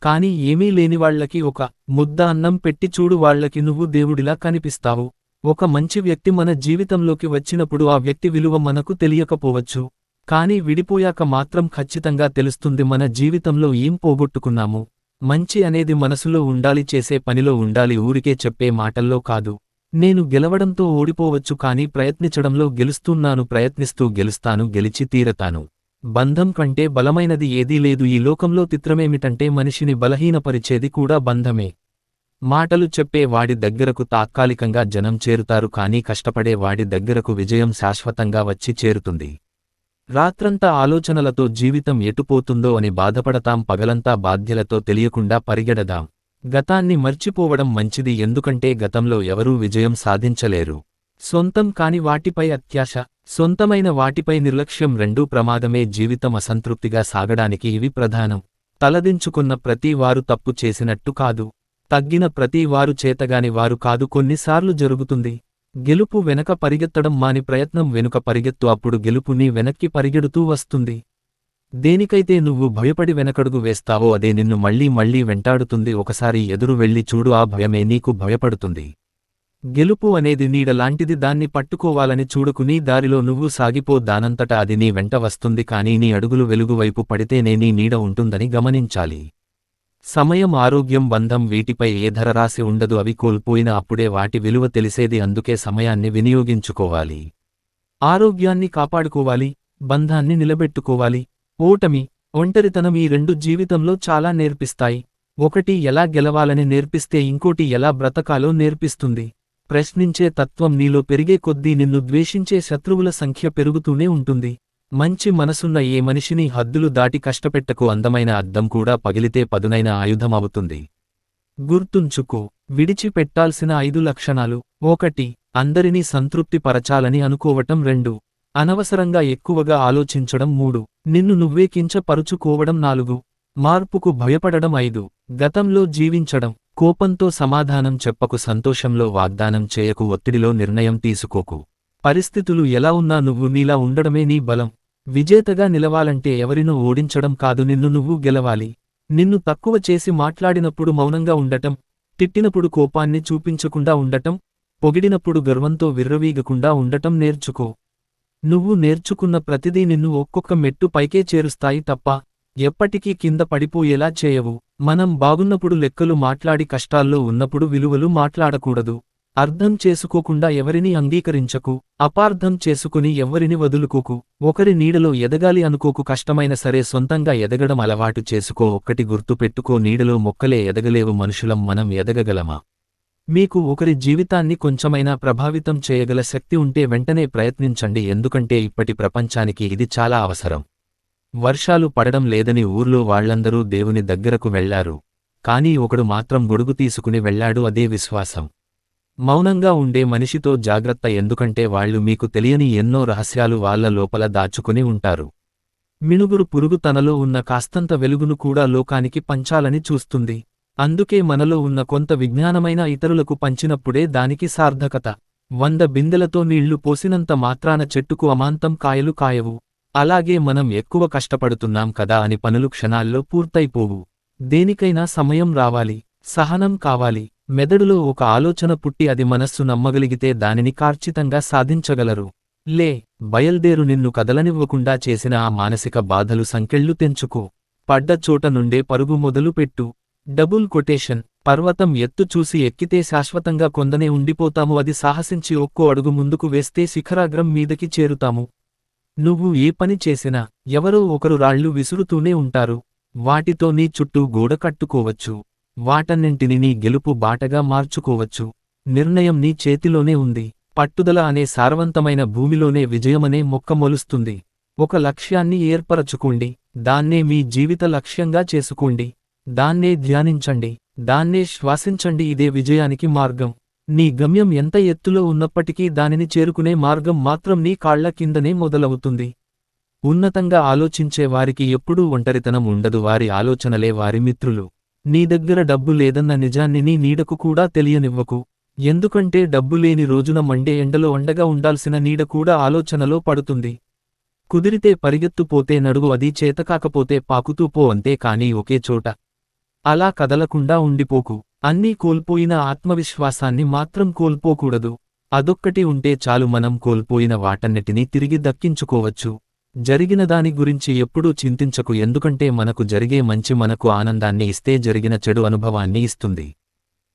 కాని ఏమీ లేనివాళ్లకి ఒక ముద్ద అన్నం పెట్టి చూడు, వాళ్లకి నువ్వు దేవుడిలా కనిపిస్తావు. ఒక మంచి వ్యక్తి మన జీవితంలోకి వచ్చినప్పుడు ఆ వ్యక్తి విలువ మనకు తెలియకపోవచ్చు. కాని విడిపోయాక మాత్రం ఖచ్చితంగా తెలుస్తుంది మన జీవితంలో ఏం పోగొట్టుకున్నాము. మంచి అనేది మనసులో ఉండాలి, చేసే పనిలో ఉండాలి, ఊరికే చెప్పే మాటల్లో కాదు. నేను గెలవడంతో ఓడిపోవచ్చు కానీ ప్రయత్నించడంలో గెలుస్తున్నాను, ప్రయత్నిస్తూ గెలుస్తాను, గెలిచి తీరతాను. బంధం కంటే బలమైనది ఏదీ లేదు ఈ లోకంలో. చిత్రమేమిటంటే మనిషిని బలహీనపరిచేది కూడా బంధమే. మాటలు చెప్పే వాడి దగ్గరకు తాత్కాలికంగా జనం చేరుతారు కానీ కష్టపడే వాడి దగ్గరకు విజయం శాశ్వతంగా వచ్చి చేరుతుంది. రాత్రంతా ఆలోచనలతో జీవితం ఎటుపోతుందో అని బాధపడతాం, పగలంతా బాధ్యలతో తెలియకుండా పరిగెడదాం. గతాన్ని మర్చిపోవడం మంచిది, ఎందుకంటే గతంలో ఎవరూ విజయం సాధించలేరు. సొంతం కాని వాటిపై అత్యాశ, సొంతమైన వాటిపై నిర్లక్ష్యం రెండూ ప్రమాదమే. జీవితం అసంతృప్తిగా సాగడానికి ఇవి ప్రధానం. తలదించుకున్న ప్రతి వారు తప్పు చేసినట్టు కాదు, తగ్గిన ప్రతి వారు చేతగాని వారు కాదు. కొన్నిసార్లు జరుగుతుంది, గెలుపు వెనక పరిగెత్తడం మాని ప్రయత్నం వెనుక పరిగెత్తు, అప్పుడు గెలుపు నీ వెనక్కి పరిగెడుతూ వస్తుంది. దేనికైతే నువ్వు భయపడి వెనకడుగు వేస్తావో అదే నిన్ను మళ్లీ మళ్లీ వెంటాడుతుంది. ఒకసారి ఎదురు వెళ్లి చూడు, ఆ భయమే నీకు భయపడుతుంది. గెలుపు అనేది నీడ లాంటిది, దాన్ని పట్టుకోవాలని చూడకు. నీ దారిలో నువ్వు సాగిపో, దానంతటా అది నీ వెంట వస్తుంది. కానీ నీ అడుగులు వెలుగువైపు పడితేనే నీ నీడ ఉంటుందని గమనించాలి. సమయం, ఆరోగ్యం, బంధం వీటిపై ఏ ధర రాసి ఉండదు. అవి కోల్పోయిన అప్పుడే వాటి విలువ తెలిసేది. అందుకే సమయాన్ని వినియోగించుకోవాలి, ఆరోగ్యాన్ని కాపాడుకోవాలి, బంధాన్ని నిలబెట్టుకోవాలి. ఓటమి, ఒంటరితనం ఈ రెండు జీవితంలో చాలా నేర్పిస్తాయి. ఒకటి ఎలా గెలవాలని నేర్పిస్తే ఇంకోటి ఎలా బ్రతకాలో నేర్పిస్తుంది. ప్రశ్నించే తత్వం నీలో పెరిగే కొద్దీ నిన్ను ద్వేషించే శత్రువుల సంఖ్య పెరుగుతూనే ఉంటుంది. మంచి మనసున్న ఏ మనిషిని హద్దులు దాటి కష్టపెట్టకు. అందమైన అద్దం కూడా పగిలితే పదునైన ఆయుధం అవుతుంది. గుర్తుంచుకో, విడిచిపెట్టాల్సిన 5 లక్షణాలు. 1. అందరినీ సంతృప్తి పరచాలని అనుకోవటం. 2. అనవసరంగా ఎక్కువగా ఆలోచించడం. 3. నిన్ను నువ్వే కించపరుచుకోవడం. 4. మార్పుకు భయపడడం. 5. గతంలో జీవించడం. కోపంతో సమాధానం చెప్పకు, సంతోషంలో వాగ్దానం చేయకు, ఒత్తిడిలో నిర్ణయం తీసుకోకు. పరిస్థితులు ఎలా ఉన్నా నువ్వు నీలా ఉండడమే నీ బలం. విజేతగా నిలవాలంటే ఎవరినో ఓడించడం కాదు, నిన్ను నువ్వు గెలవాలి. నిన్ను తక్కువ చేసి మాట్లాడినప్పుడు మౌనంగా ఉండటం, తిట్టినప్పుడు కోపాన్ని చూపించకుండా ఉండటం, పొగిడినప్పుడు గర్వంతో విర్రవీగకుండా ఉండటం నేర్చుకో. నువ్వు నేర్చుకున్న ప్రతిదీ నిన్ను ఒక్కొక్క మెట్టు పైకే చేరుస్తాయి తప్ప ఎప్పటికీ కింద పడిపోయేలా చేయవు. మనం బాగున్నప్పుడు లెక్కలు మాట్లాడి కష్టాల్లో ఉన్నప్పుడు విలువలు మాట్లాడకూడదు. అర్థం చేసుకోకుండా ఎవరిని అంగీకరించకు, అపార్థం చేసుకుని ఎవ్వరిని వదులుకోకు. ఒకరి నీడలో ఎదగాలి అనుకోకు, కష్టమైన సరే సొంతంగా ఎదగడం అలవాటు చేసుకో. ఒక్కటి గుర్తుపెట్టుకో, నీడలో మొక్కలే ఎదగలేవు, మనుషులం మనం ఎదగగలమా? మీకు ఒకరి జీవితాన్ని కొంచెమైనా ప్రభావితం చేయగల శక్తి ఉంటే వెంటనే ప్రయత్నించండి, ఎందుకంటే ఇప్పటి ప్రపంచానికి ఇది చాలా అవసరం. వర్షాలు పడడం లేదని ఊర్లో వాళ్లందరూ దేవుని దగ్గరకు వెళ్లారు. కానీ ఒకడు మాత్రం గొడుగు తీసుకుని వెళ్లాడు, అదే విశ్వాసం. మౌనంగా ఉండే మనిషితో జాగ్రత్త, ఎందుకంటే వాళ్ళు మీకు తెలియని ఎన్నో రహస్యాలు వాళ్ళ లోపల దాచుకుని ఉంటారు. మినుగురు పురుగు తనలో ఉన్న కాస్తంత వెలుగును కూడా లోకానికి పంచాలని చూస్తుంది. అందుకే మనలో ఉన్న కొంత విజ్ఞానమైన ఇతరులకు పంచినప్పుడే దానికి సార్థకత. 100 బిందెలతో నీళ్లు పోసినంత మాత్రాన చెట్టుకు అమాంతం కాయలు కాయవు. అలాగే మనం ఎక్కువ కష్టపడుతున్నాం కదా అని పనులు క్షణాల్లో పూర్తయిపోవు. దేనికైనా సమయం రావాలి, సహనం కావాలి. మెదడులో ఒక ఆలోచన పుట్టి అది మనస్సు నమ్మగలిగితే దానిని ఖచ్చితంగా సాధించగలరు. బయల్దేరు, నిన్ను కదలనివ్వకుండా చేసిన ఆ మానసిక బాధలు సంకెళ్ళు తెంచుకో. పడ్డ చోట నుండే పరుగు మొదలుపెట్టు. Double quotation. పర్వతం ఎత్తు చూసి ఎక్కితే శాశ్వతంగా కొందనే ఉండిపోతాము, అది సాహసించి ఒక్కో అడుగు ముందుకు వేస్తే శిఖరాగ్రం మీదకి చేరుతాము. నువ్వు ఏ పని చేసినా ఎవరో ఒకరు రాళ్లు విసురుతూనే ఉంటారు. వాటితో నీ చుట్టూ గోడ కట్టుకోవచ్చు. వాటన్నింటిని నీ గెలుపు బాటగా మార్చుకోవచ్చు. నిర్ణయం నీ చేతిలోనే ఉంది. పట్టుదల అనే సారవంతమైన భూమిలోనే విజయమనే మొక్క మొలుస్తుంది. ఒక లక్ష్యాన్ని ఏర్పరచుకోండి. దాన్నే మీ జీవిత లక్ష్యంగా చేసుకోండి. దాన్నే ధ్యానించండి. దాన్నే శ్వాసించండి. ఇదే విజయానికి మార్గం. నీ గమ్యం ఎంత ఎత్తులో ఉన్నప్పటికీ దానిని చేరుకునే మార్గం మాత్రం నీ కాళ్ల కిందనే మొదలవుతుంది. ఉన్నతంగా ఆలోచించే వారికి ఎప్పుడూ ఒంటరితనం ఉండదు. వారి ఆలోచనలే వారి మిత్రులు. నీ దగ్గర డబ్బు లేదన్న నిజాన్ని నీ నీడకు కూడా తెలియనివ్వకు. ఎందుకంటే డబ్బు లేని రోజున మండే ఎండలో అండగా ఉండాల్సిన నీడ కూడా ఆలోచనలో పడుతుంది. కుదిరితే పరిగెత్తుపోతే నడుగు, అది చేతకాకపోతే పాకుతూ పో, అంతే కానీ ఒకే చోట అలా కదలకుండా ఉండిపోకు. అన్నీ కోల్పోయిన ఆత్మవిశ్వాసాన్ని మాత్రం కోల్పోకూడదు. అదొక్కటి ఉంటే చాలు, మనం కోల్పోయిన వాటన్నిటినీ తిరిగి దక్కించుకోవచ్చు. జరిగిన దాని గురించి ఎప్పుడూ చింతించకు, ఎందుకంటే మనకు జరిగే మంచి మనకు ఆనందాన్ని ఇస్తే జరిగిన చెడు అనుభవాన్ని ఇస్తుంది.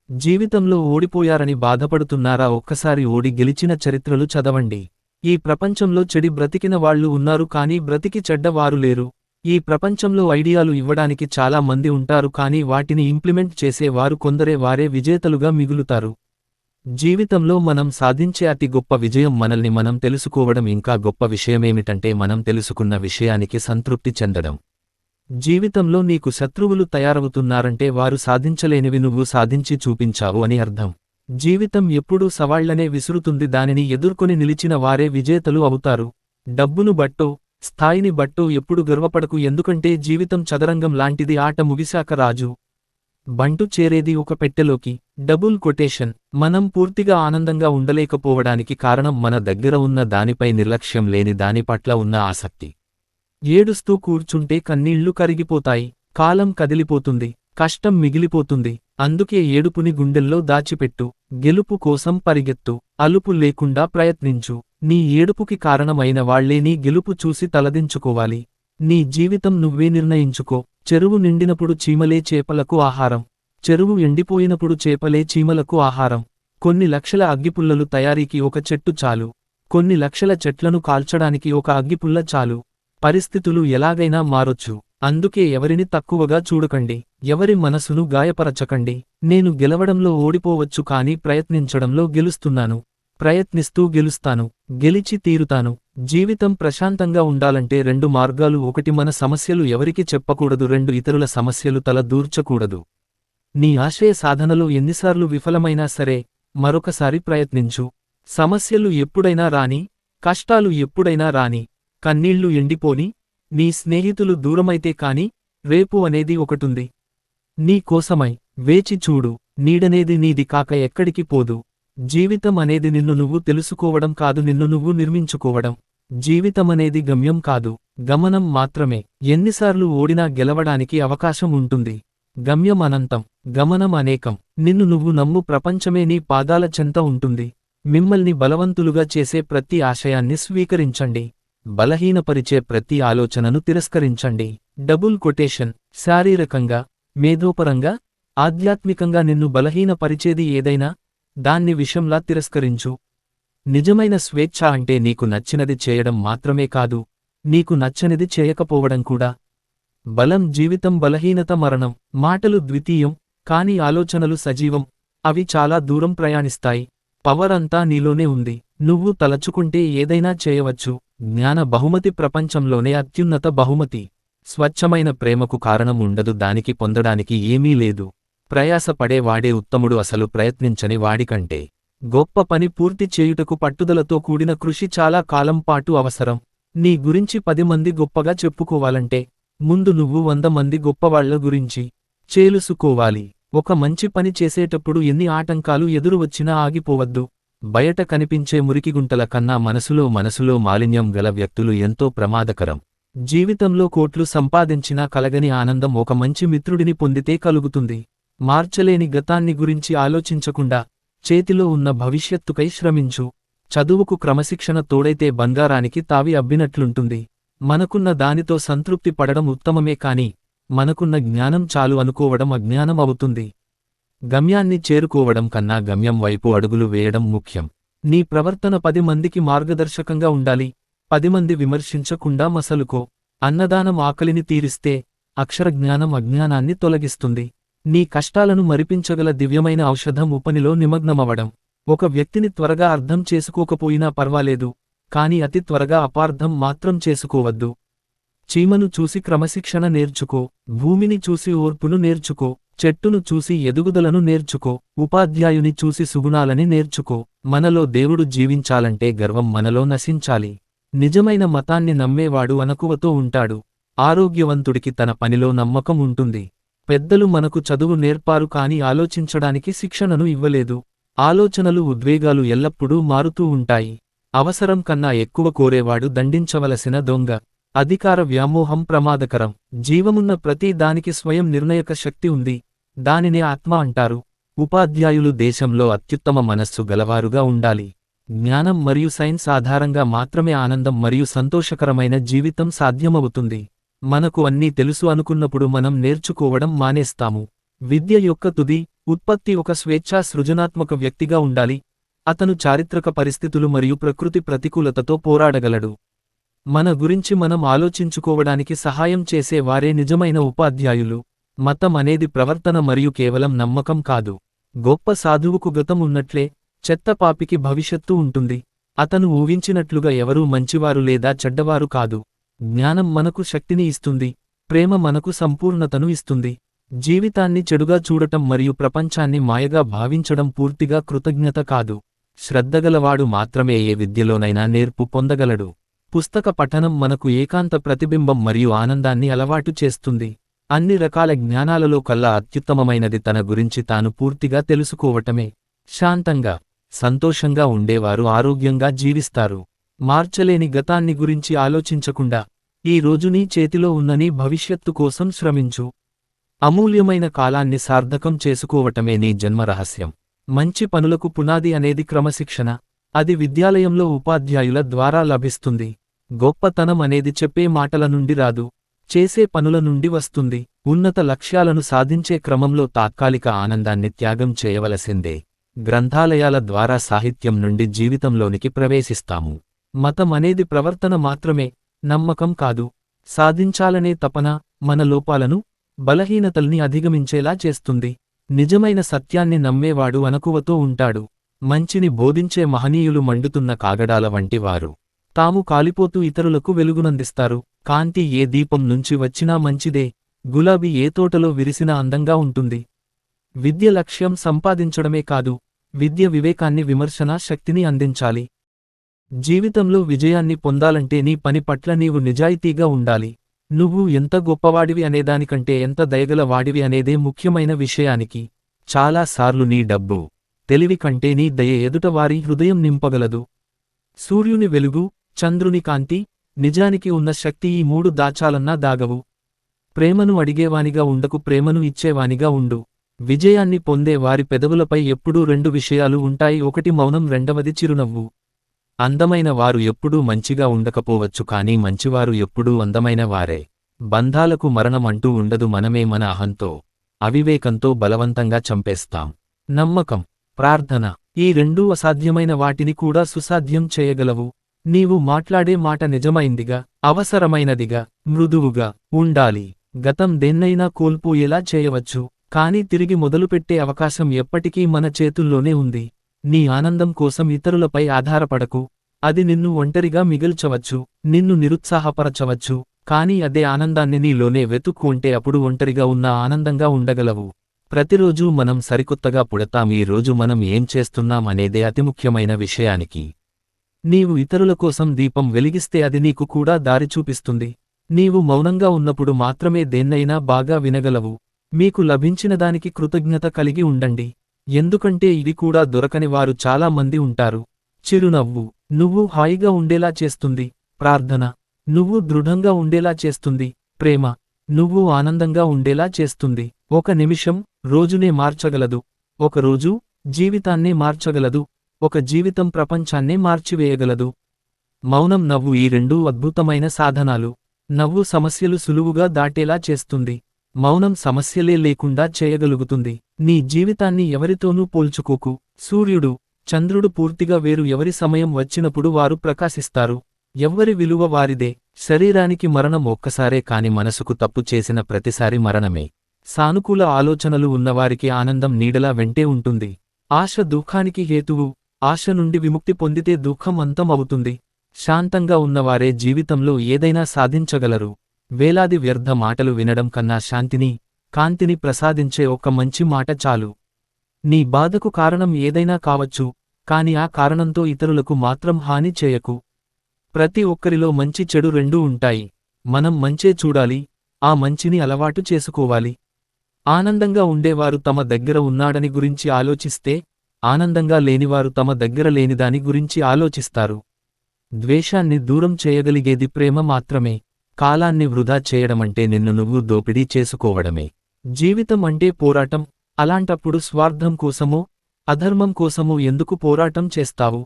జీవితంలో ఓడిపోయారని బాధపడుతున్నారా? ఒక్కసారి ఓడి గెలిచిన చరిత్రలు చదవండి. ఈ ప్రపంచంలో చెడి బ్రతికిన వాళ్ళు ఉన్నారు, కానీ బ్రతికి చెడ్డవారు లేరు. ఈ ప్రపంచంలో ఐడియాలు ఇవ్వడానికి చాలా మంది ఉంటారు, కానీ వాటిని ఇంప్లిమెంట్ చేసే వారు కొందరే. వారే విజేతలుగా మిగులుతారు. జీవితంలో మనం సాధించే అతి గొప్ప విజయం మనల్ని మనం తెలుసుకోవడం. ఇంకా గొప్ప విషయమేమిటంటే మనం తెలుసుకున్న విషయానికి సంతృప్తి చెందడం. జీవితంలో నీకు శత్రువులు తయారవుతున్నారంటే వారు సాధించలేనివి నువ్వు సాధించి చూపించావు అని అర్థం. జీవితం ఎప్పుడూ సవాళ్లనే విసురుతుంది. దానిని ఎదుర్కొని నిలిచిన వారే విజేతలు అవుతారు. డబ్బును బట్టో స్థాయిని బట్టో ఎప్పుడు గర్వపడకు, ఎందుకంటే జీవితం చదరంగం లాంటిది. ఆట ముగిశాక రాజు బంటు చేరేది ఒక పెట్టెలోకి. Double quotation. మనం పూర్తిగా ఆనందంగా ఉండలేకపోవడానికి కారణం మన దగ్గర ఉన్న దానిపై నిర్లక్ష్యం, లేని దాని పట్ల ఉన్న ఆసక్తి. ఏడుస్తూ కూర్చుంటే కన్నీళ్లు కరిగిపోతాయి. కాలం కదిలిపోతుంది. కష్టం మిగిలిపోతుంది. అందుకే ఏడుపుని గుండెల్లో దాచిపెట్టు. గెలుపు కోసం పరిగెత్తు. అలుపు లేకుండా ప్రయత్నించు. నీ ఏడుపుకి కారణమైన వాళ్లే నీ గెలుపు చూసి తలదించుకోవాలి. నీ జీవితం నువ్వే నిర్ణయించుకో. చెరువు నిండినప్పుడు చీమలే చేపలకు ఆహారం. చెరువు ఎండిపోయినప్పుడు చేపలే చీమలకు ఆహారం. కొన్ని లక్షల అగ్గిపుల్లలు తయారీకి ఒక చెట్టు చాలు. కొన్ని లక్షల చెట్లను కాల్చడానికి ఒక అగ్గిపుల్ల చాలు. పరిస్థితులు ఎలాగైనా మారొచ్చు. అందుకే ఎవరిని తక్కువగా చూడకండి. ఎవరి మనసును గాయపరచకండి. నేను గెలవడంలో ఓడిపోవచ్చు, కానీ ప్రయత్నించడంలో గెలుస్తున్నాను. ప్రయత్నిస్తూ గెలుస్తాను. గెలిచి తీరుతాను. జీవితం ప్రశాంతంగా ఉండాలంటే రెండు మార్గాలు. ఒకటి, మన సమస్యలు ఎవరికి చెప్పకూడదు. రెండు, ఇతరుల సమస్యలు తల దూర్చకూడదు. నీ ఆశయ సాధనలో ఎన్నిసార్లు విఫలమైనా సరే మరొకసారి ప్రయత్నించు. సమస్యలు ఎప్పుడైనా రాని, కష్టాలు ఎప్పుడైనా రాని, కన్నీళ్లు ఎండిపోని, నీ స్నేహితులు దూరమైతే కాని రేపు అనేది ఒకటుంది. నీ కోసమై వేచి చూడు. నీడనేది నీది కాక ఎక్కడికి పోదు. జీవితం అనేది నిన్ను నువ్వు తెలుసుకోవడం కాదు, నిన్ను నువ్వు నిర్మించుకోవడం. జీవితమనేది గమ్యం కాదు, గమనం మాత్రమే. ఎన్నిసార్లు ఓడినా గెలవడానికి అవకాశం ఉంటుంది. గమ్యం అనంతం, గమనం అనేకం. నిన్ను నువ్వు నమ్ము. ప్రపంచమే నీ పాదాల చెంత ఉంటుంది. మిమ్మల్ని బలవంతులుగా చేసే ప్రతి ఆశయాన్ని స్వీకరించండి. బలహీనపరిచే ప్రతి ఆలోచనను తిరస్కరించండి. Double quotation. శారీరకంగా, మేధోపరంగా, ఆధ్యాత్మికంగా నిన్ను బలహీనపరిచేది ఏదైనా దాన్ని విషంలా తిరస్కరించు. నిజమైన స్వేచ్ఛ అంటే నీకు నచ్చినది చేయడం మాత్రమే కాదు, నీకు నచ్చనిది చేయకపోవడం కూడా. బలం జీవితం, బలహీనత మరణం. మాటలు ద్వితీయం, కానీ ఆలోచనలు సజీవం. అవి చాలా దూరం ప్రయాణిస్తాయి. పవర్ అంతా నీలోనే ఉంది. నువ్వు తలచుకుంటే ఏదైనా చేయవచ్చు. జ్ఞాన బహుమతి ప్రపంచంలోనే అత్యున్నత బహుమతి. స్వచ్ఛమైన ప్రేమకు కారణం ఉండదు, దానికి పొందడానికి ఏమీ లేదు. ప్రయాసపడే వాడే ఉత్తముడు, అసలు ప్రయత్నించని వాడికంటే. గొప్ప పని పూర్తి చేయుటకు పట్టుదలతో కూడిన కృషి చాలా కాలం పాటు అవసరం. నీ గురించి 10 మంది గొప్పగా చెప్పుకోవాలంటే ముందు నువ్వు 100 మంది గొప్పవాళ్ల గురించి చేలుసుకోవాలి. ఒక మంచి పని చేసేటప్పుడు ఎన్ని ఆటంకాలు ఎదురు వచ్చినా ఆగిపోవద్దు. బయట కనిపించే మురికిగుంటల కన్నా మనసులో మాలిన్యం గల వ్యక్తులు ఎంతో ప్రమాదకరం. జీవితంలో కోట్లు సంపాదించినా కలగని ఆనందం ఒక మంచి మిత్రుడిని పొందితే కలుగుతుంది. మార్చలేని గతాన్ని గురించి ఆలోచించకుండా చేతిలో ఉన్న భవిష్యత్తుకై శ్రమించు. చదువుకు క్రమశిక్షణ తోడైతే బంగారానికి తావి అబ్బినట్లుంటుంది. మనకున్న దానితో సంతృప్తి పడడం ఉత్తమమే, కాని మనకున్న జ్ఞానం చాలు అనుకోవడం అజ్ఞానం అవుతుంది. గమ్యాన్ని చేరుకోవడం కన్నా గమ్యం వైపు అడుగులు వేయడం ముఖ్యం. నీ ప్రవర్తన 10 మందికి మార్గదర్శకంగా ఉండాలి. 10 మంది విమర్శించకుండా మసలుకో. అన్నదానం ఆకలిని తీరిస్తే అక్షరజ్ఞానం అజ్ఞానాన్ని తొలగిస్తుంది. నీ కష్టాలను మరిపించగల దివ్యమైన ఔషధం ఉపనిలో నిమగ్నమవడం. ఒక వ్యక్తిని త్వరగా అర్థం చేసుకోకపోయినా పర్వాలేదు, కాని అతి త్వరగా అపార్థం మాత్రం చేసుకోవద్దు. చీమను చూసి క్రమశిక్షణ నేర్చుకో, భూమిని చూసి ఓర్పును నేర్చుకో, చెట్టును చూసి ఎదుగుదలను నేర్చుకో, ఉపాధ్యాయుని చూసి సుగుణాలని నేర్చుకో. మనలో దేవుడు జీవించాలంటే గర్వం మనలో నశించాలి. నిజమైన మతాన్ని నమ్మేవాడు అణకువతో ఉంటాడు. ఆరోగ్యవంతుడికి తన పనిలో నమ్మకం ఉంటుంది. పెద్దలు మనకు చదువు నేర్పారు కాని ఆలోచించడానికి శిక్షణను ఇవ్వలేదు. ఆలోచనలు ఉద్వేగాలు ఎల్లప్పుడూ మారుతూ ఉంటాయి. అవసరం కన్నా ఎక్కువ కోరేవాడు దండించవలసిన దొంగ. అధికార వ్యామోహం ప్రమాదకరం. జీవమున్న ప్రతి దానికి స్వయం నిర్ణయక శక్తి ఉంది. దానినే ఆత్మ అంటారు. ఉపాధ్యాయులు దేశంలో అత్యుత్తమ మనస్సు గలవారుగా ఉండాలి. జ్ఞానం మరియు సైన్స్ ఆధారంగా మాత్రమే ఆనందం మరియు సంతోషకరమైన జీవితం సాధ్యమవుతుంది. మనకు అన్నీ తెలుసు అనుకున్నప్పుడు మనం నేర్చుకోవడం మానేస్తాము. విద్య యొక్క తుది ఉత్పత్తి ఒక స్వేచ్ఛా సృజనాత్మక వ్యక్తిగా ఉండాలి. అతను చారిత్రక పరిస్థితులు మరియు ప్రకృతి ప్రతికూలతతో పోరాడగలడు. మన గురించి మనం ఆలోచించుకోవడానికి సహాయం చేసే వారే నిజమైన ఉపాధ్యాయులు. మతం అనేది ప్రవర్తన మరియు కేవలం నమ్మకం కాదు. గొప్ప సాధువుకు గతం ఉన్నట్లే చెత్త పాపికి భవిష్యత్తు ఉంటుంది. అతను ఊహించినట్లుగా ఎవరూ మంచివారు లేదా చెడ్డవారు కాదు. జ్ఞానం మనకు శక్తిని ఇస్తుంది. ప్రేమ మనకు సంపూర్ణతను ఇస్తుంది. జీవితాన్ని చెడుగా చూడటం మరియు ప్రపంచాన్ని మాయగా భావించడం పూర్తిగా కృతజ్ఞత కాదు. శ్రద్ధగలవాడు మాత్రమే ఏ విద్యలోనైనా నేర్పు పొందగలడు. పుస్తక పఠనం మనకు ఏకాంత ప్రతిబింబం మరియు ఆనందాన్ని అలవాటు చేస్తుంది. అన్ని రకాల జ్ఞానాలలో కల్లా అత్యుత్తమమైనది తన గురించి తాను పూర్తిగా తెలుసుకోవటమే. శాంతంగా, సంతోషంగా ఉండేవారు ఆరోగ్యంగా జీవిస్తారు. మార్చలేని గతాన్ని గురించి ఆలోచించకుండా ఈ రోజు నీ చేతిలో ఉన్న నీ భవిష్యత్తు కోసం శ్రమించు. అమూల్యమైన కాలాన్ని సార్థకం చేసుకోవటమే నీ జన్మ రహస్యం. మంచి పనులకు పునాది అనేది క్రమశిక్షణ. అది విద్యాలయంలో ఉపాధ్యాయుల ద్వారా లభిస్తుంది. గొప్పతనం అనేది చెప్పే మాటల నుండి రాదు, చేసే పనుల నుండి వస్తుంది. ఉన్నత లక్ష్యాలను సాధించే క్రమంలో తాత్కాలిక ఆనందాన్ని త్యాగం చేయవలసిందే. గ్రంథాలయాల ద్వారా సాహిత్యం నుండి జీవితంలోనికి ప్రవేశిస్తాము. మతం అనేది ప్రవర్తన మాత్రమే, నమ్మకం కాదు. సాధించాలనే తపన మన లోపాలను, బలహీనతల్ని అధిగమించేలా చేస్తుంది. నిజమైన సత్యాన్ని నమ్మేవాడు అణకువతో ఉంటాడు. మంచిని బోధించే మహనీయులు మండుతున్న కాగడాల వంటివారు. తాము కాలిపోతూ ఇతరులకు వెలుగునందిస్తారు. కాంతి ఏ దీపం నుంచి వచ్చినా మంచిదే. గులాబీ ఏ తోటలో విరిసినా అందంగా ఉంటుంది. విద్య లక్ష్యం సంపాదించడమే కాదు, విద్య వివేకాన్ని, విమర్శనా శక్తిని అందించాలి. జీవితంలో విజయాన్ని పొందాలంటే నీ పని పట్ల నీవు నిజాయితీగా ఉండాలి. నువ్వు ఎంత గొప్పవాడివి అనేదానికంటే ఎంత దయగల వాడివి అనేదే ముఖ్యమైన విషయానికి. చాలాసార్లు నీ డబ్బు, తెలివి కంటే నీ దయ ఎదుటవారి హృదయం నింపగలదు. సూర్యుని వెలుగు, చంద్రుని కాంతి, నిజానికి ఉన్న శక్తి ఈ మూడు దాచాలన్నా దాగవు. ప్రేమను అడిగేవానిగా ఉండకు, ప్రేమను ఇచ్చేవానిగా ఉండు. విజయాన్ని పొందే వారి పెదవులపై ఎప్పుడూ 2 విషయాలు ఉంటాయి. ఒకటి మౌనం, రెండవది చిరునవ్వు. అందమైన వారు ఎప్పుడూ మంచిగా ఉండకపోవచ్చు, కానీ మంచివారు ఎప్పుడూ అందమైన వారే. బంధాలకు మరణం అంటూ ఉండదు. మనమే మన అహంతో, అవివేకంతో బలవంతంగా చంపేస్తాం. నమ్మకం, ప్రార్థన, ఈ 2 అసాధ్యమైన వాటిని కూడా సుసాధ్యం చేయగలవు. నీవు మాట్లాడే మాట నిజమైందిగా, అవసరమైనదిగా, మృదువుగా ఉండాలి. గతం దేన్నైనా కోల్పోయేలా చేయవచ్చు, కానీ తిరిగి మొదలుపెట్టే అవకాశం ఎప్పటికీ మన చేతుల్లోనే ఉంది. నీ ఆనందం కోసం ఇతరులపై ఆధారపడకు. అది నిన్ను ఒంటరిగా మిగిల్చవచ్చు, నిన్ను నిరుత్సాహపరచవచ్చు, కానీ అదే ఆనందాన్ని నీలోనే వెతుక్కుంటే అప్పుడు ఒంటరిగా ఉన్న ఆనందంగా ఉండగలవు. ప్రతిరోజూ మనం సరికొత్తగా పుడతాం. ఈ రోజు మనం ఏం చేస్తున్నాం అనేదే అతి ముఖ్యమైన విషయానికి. నీవు ఇతరుల కోసం దీపం వెలిగిస్తే అది నీకు కూడా దారి చూపిస్తుంది. నీవు మౌనంగా ఉన్నప్పుడు మాత్రమే దేన్నైనా బాగా వినగలవు. మీకు లభించిన దానికి కృతజ్ఞత కలిగి ఉండండి, ఎందుకంటే ఇది కూడా దొరకని వారు చాలా మంది ఉంటారు. చిరునవ్వు నువ్వు హాయిగా ఉండేలా చేస్తుంది. ప్రార్థన నువ్వు దృఢంగా ఉండేలా చేస్తుంది. ప్రేమ నువ్వు ఆనందంగా ఉండేలా చేస్తుంది. ఒక నిమిషం రోజునే మార్చగలదు. ఒక రోజు జీవితాన్నే మార్చగలదు. ఒక జీవితం ప్రపంచాన్నే మార్చివేయగలదు. మౌనం, నవ్వు, ఈ 2 అద్భుతమైన సాధనాలు. నవ్వు సమస్యలు సులువుగా దాటేలా చేస్తుంది. మౌనం సమస్యలే లేకుండా చేయగలుగుతుంది. నీ జీవితాన్ని ఎవరితోనూ పోల్చుకోకు. సూర్యుడు, చంద్రుడు పూర్తిగా వేరు. ఎవరి సమయం వచ్చినప్పుడు వారు ప్రకాశిస్తారు. ఎవ్వరి విలువ వారిదే. శరీరానికి మరణం ఒక్కసారే కాని మనసుకు తప్పు చేసిన ప్రతిసారి మరణమే. సానుకూల ఆలోచనలు ఉన్నవారికి ఆనందం నీడలా వెంటే ఉంటుంది. ఆశ దుఃఖానికి హేతువు. ఆశ నుండి విముక్తి పొందితే దుఃఖం అంతం అవుతుంది. శాంతంగా ఉన్నవారే జీవితంలో ఏదైనా సాధించగలరు. వేలాది వ్యర్థ మాటలు వినడం కన్నా శాంతిని, కాంతిని ప్రసాదించే ఒక మంచి మాట చాలు. నీ బాధకు కారణం ఏదైనా కావచ్చు, కాని ఆ కారణంతో ఇతరులకు మాత్రం హాని చేయకు. ప్రతి ఒక్కరిలో మంచి చెడు రెండూ ఉంటాయి. మనం మంచే చూడాలి, ఆ మంచిని అలవాటు చేసుకోవాలి. ఆనందంగా ఉండేవారు తమ దగ్గర ఉన్నాడని గురించి ఆలోచిస్తే, ఆనందంగా లేనివారు తమ దగ్గర లేనిదాని గురించి ఆలోచిస్తారు. ద్వేషాన్ని దూరం చేయగలిగేది ప్రేమ మాత్రమే. కాలాన్ని వృధా చేయడమంటే నిన్ను నువ్వు దోపిడీ చేసుకోవడమే. జీవితం అంటే పోరాటం. అలాంటప్పుడు స్వార్థం కోసమో, అధర్మం కోసమో ఎందుకు పోరాటం చేస్తావు?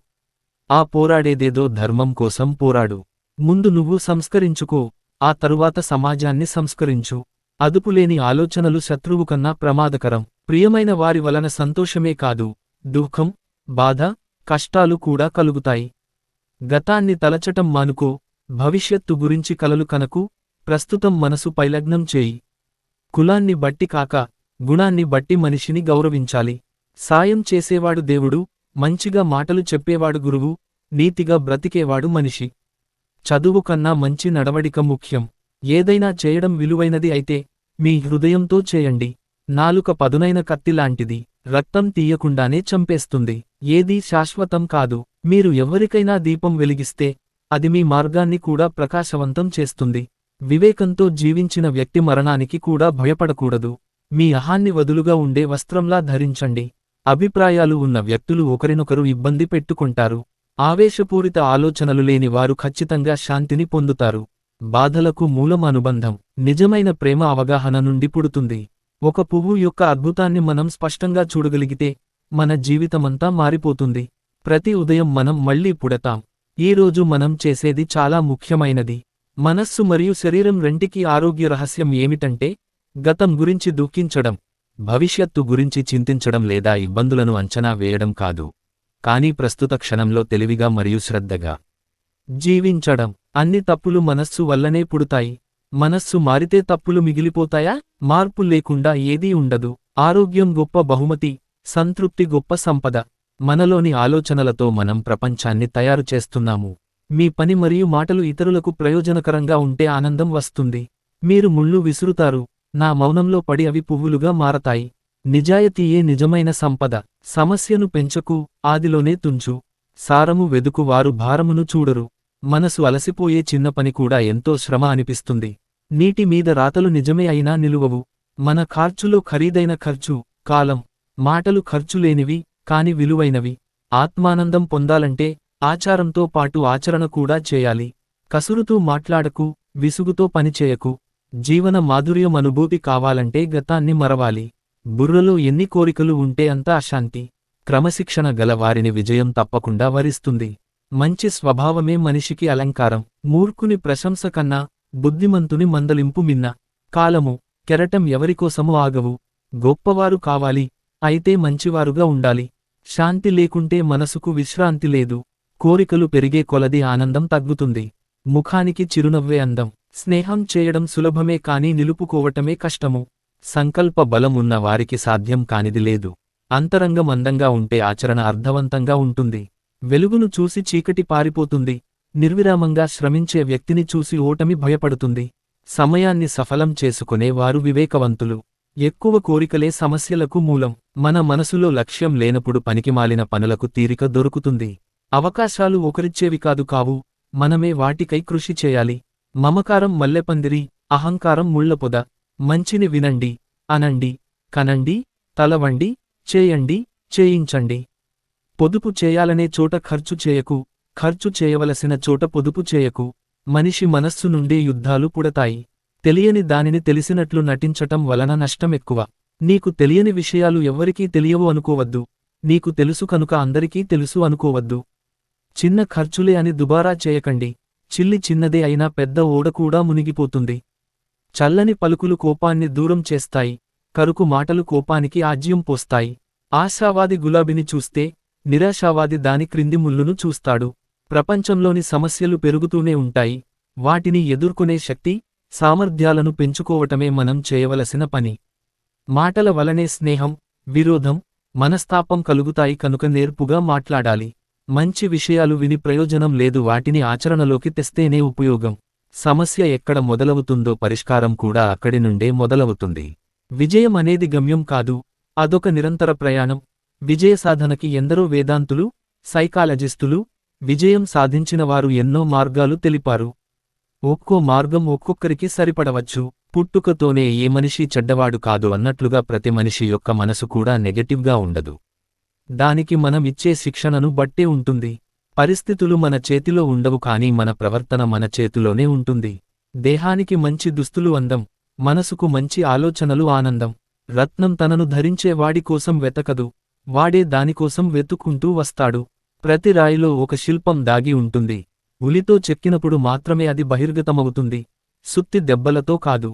ఆ పోరాడేదేదో ధర్మం కోసం పోరాడు. ముందు నువ్వు సంస్కరించుకో, ఆ తరువాత సమాజాన్ని సంస్కరించు. అదుపులేని ఆలోచనలు శత్రువు కన్నా ప్రమాదకరం. ప్రియమైన వారి వలన సంతోషమే కాదు, దుఃఖం, బాధ, కష్టాలు కూడా కలుగుతాయి. గతాన్ని తలచటం మానుకో, భవిష్యత్తు గురించి కలలు కనకు. ప్రస్తుతం మనసు పైలగ్నం చేయి. కులాన్ని బట్టి కాక, గుణాన్ని బట్టి మనిషిని గౌరవించాలి. సాయం చేసేవాడు దేవుడు, మంచిగా మాటలు చెప్పేవాడు గురువు, నీతిగా బ్రతికేవాడు మనిషి. చదువు కన్నా మంచి నడవడిక ముఖ్యం. ఏదైనా చేయడం విలువైనది అయితే, మీ హృదయంతో చేయండి. నాలుక పదునైన కత్తిలాంటిది, రక్తం తీయకుండానే చంపేస్తుంది. ఏదీ శాశ్వతం కాదు. మీరు ఎవ్వరికైనా దీపం వెలిగిస్తే, అది మీ మార్గాన్ని కూడా ప్రకాశవంతం చేస్తుంది. వివేకంతో జీవించిన వ్యక్తి మరణానికి కూడా భయపడకూడదు. మీ అహాన్ని వదులుగా ఉండే వస్త్రంలా ధరించండి. అభిప్రాయాలు ఉన్న వ్యక్తులు ఒకరినొకరు ఇబ్బంది పెట్టుకుంటారు. ఆవేశపూరిత ఆలోచనలు లేని వారు ఖచ్చితంగా శాంతిని పొందుతారు. బాధలకు మూలం అనుబంధం. నిజమైన ప్రేమ అవగాహన నుండి పుడుతుంది. ఒక పువ్వు యొక్క అద్భుతాన్ని మనం స్పష్టంగా చూడగలిగితే, మన జీవితమంతా మారిపోతుంది. ప్రతి ఉదయం మనం మళ్ళీ పుడతాం. ఈ రోజు మనం చేసేది చాలా ముఖ్యమైనది. మనస్సు మరియు శరీరం రెంటికి ఆరోగ్య రహస్యం ఏమిటంటే, గతం గురించి దుఃఖించడం, భవిష్యత్తు గురించి చింతించడం లేదా ఇబ్బందులను అంచనా వేయడం కాదు, కానీ ప్రస్తుత క్షణంలో తెలివిగా మరియు శ్రద్ధగా జీవించడం. అన్ని తప్పులు మనస్సు వల్లనే పుడతాయి. మనస్సు మారితే తప్పులు మిగిలిపోతాయా? మార్పు లేకుండా ఏదీ ఉండదు. ఆరోగ్యం గొప్ప బహుమతి, సంతృప్తి గొప్ప సంపద. మనలోని ఆలోచనలతో మనం ప్రపంచాన్ని తయారు చేస్తున్నాము. మీ పని మరియు మాటలు ఇతరులకు ప్రయోజనకరంగా ఉంటే ఆనందం వస్తుంది. మీరు ముళ్ళు విసురుతారు, నా మౌనంలో పడి అవి పువ్వులుగా మారతాయి. నిజాయితీయే నిజమైన సంపద. సమస్యను పెంచకు, ఆదిలోనే తుంచు. సారము వెదుకు, వారు భారమును చూడరు. మనసు అలసిపోయే చిన్న పని కూడా ఎంతో శ్రమ అనిపిస్తుంది. నీటి మీద రాతలు నిజమే అయినా నిలువవు. మన ఖర్చులో ఖరీదైన ఖర్చు, కాలం. మాటలు ఖర్చులేనివి, కాని విలువైనవి. ఆత్మానందం పొందాలంటే, ఆచారంతో పాటు ఆచరణ కూడా చేయాలి. కసురుతూ మాట్లాడకు, విసుగుతో పనిచేయకు. జీవన మాధుర్యం అనుభూతి కావాలంటే గతాన్ని మరవాలి. బుర్రలో ఎన్ని కోరికలు ఉంటే అంత అశాంతి. క్రమశిక్షణ గల వారిని విజయం తప్పకుండా వరిస్తుంది. మంచి స్వభావమే మనిషికి అలంకారం. మూర్ఖుని ప్రశంస కన్నా, బుద్ధిమంతుని మందలింపు మిన్న. కాలము, కెరటం ఎవరికోసమూ ఆగవు. గొప్పవారు కావాలి, అయితే మంచివారుగా ఉండాలి. శాంతి లేకుంటే మనసుకు విశ్రాంతి లేదు. కోరికలు పెరిగే కొలది ఆనందం తగ్గుతుంది. ముఖానికి చిరునవ్వే అందం. స్నేహం చేయడం సులభమే కాని నిలుపుకోవటమే కష్టము. సంకల్ప బలం ఉన్న వారికి సాధ్యం కానిది లేదు. అంతరంగం అందంగా ఉంటే ఆచరణ అర్థవంతంగా ఉంటుంది. వెలుగును చూసి చీకటి పారిపోతుంది. నిర్విరామంగా శ్రమించే వ్యక్తిని చూసి ఓటమి భయపడుతుంది. సమయాన్ని సఫలం చేసుకునే వారు వివేకవంతులు. ఎక్కువ కోరికలే సమస్యలకు మూలం. మన మనసులో లక్ష్యం లేనప్పుడు పనికిమాలిన పనులకు తీరిక దొరుకుతుంది. అవకాశాలు ఒకరిచ్చేవి కావు, మనమే వాటికై కృషి చేయాలి. మమకారం మల్లెపందిరి, అహంకారం ముళ్లపొద. మంచిని వినండి, అనండి, కనండి, తలవండి, చేయండి, చేయించండి. పొదుపు చేయాలనే చోట ఖర్చు చేయకు, ఖర్చు చేయవలసిన చోట పొదుపు చేయకు. మనిషి మనస్సు నుండే యుద్ధాలు పుడతాయి. తెలియని దానిని తెలిసినట్లు నటించటం వలన నష్టమెక్కువ. నీకు తెలియని విషయాలు ఎవ్వరికీ తెలియవు అనుకోవద్దు. నీకు తెలుసు కనుక అందరికీ తెలుసు అనుకోవద్దు. చిన్న ఖర్చులే అని దుబారా చేయకండి. చిల్లి చిన్నదే అయినా పెద్ద ఓడ కూడా మునిగిపోతుంది. చల్లని పలుకులు కోపాన్ని దూరం చేస్తాయి, కరుకు మాటలు కోపానికి ఆజ్యం పోస్తాయి. ఆశావాది గులాబిని చూస్తే, నిరాశావాది దాని క్రింది ముల్లును చూస్తాడు. ప్రపంచంలోని సమస్యలు పెరుగుతూనే ఉంటాయి. వాటిని ఎదుర్కొనే శక్తి, సామర్థ్యాలను పెంచుకోవటమే మనం చేయవలసిన పని. మాటల వలనే స్నేహం, విరోధం, మనస్తాపం కలుగుతాయి కనుక నేర్పుగా మాట్లాడాలి. మంచి విషయాలు విని ప్రయోజనం లేదు, వాటిని ఆచరణలోకి తెస్తేనే ఉపయోగం. సమస్య ఎక్కడ మొదలవుతుందో పరిష్కారం కూడా అక్కడి నుండే మొదలవుతుంది. విజయం అనేది గమ్యం కాదు, అదొక నిరంతర ప్రయాణం. విజయసాధనకి ఎందరో వేదాంతులు, సైకాలజిస్టులు, విజయం సాధించినవారు ఎన్నో మార్గాలు తెలిపారు. ఒక్కో మార్గం ఒక్కొక్కరికి సరిపడవచ్చు. పుట్టుకతోనే ఏ మనిషి చెడ్డవాడు కాదు అన్నట్లుగా ప్రతి మనిషి యొక్క మనసు కూడా నెగటివ్గా ఉండదు. దానికి మనం ఇచ్చే శిక్షణను బట్టే ఉంటుంది. పరిస్థితులు మన చేతిలో ఉండవు, కానీ మన ప్రవర్తన మన చేతిలోనే ఉంటుంది. దేహానికి మంచి దుస్తులు అందం, మనసుకు మంచి ఆలోచనలు ఆనందం. రత్నం తనను ధరించే వాడి కోసం వెతకదు, వాడే దానికోసం వెతుక్కుంటూ వస్తాడు. ప్రతి రాయిలో ఒక శిల్పం దాగి ఉంటుంది. ఉలితో చెక్కినప్పుడు మాత్రమే అది బహిర్గతమవుతుంది, సుత్తి దెబ్బలతో కాదు.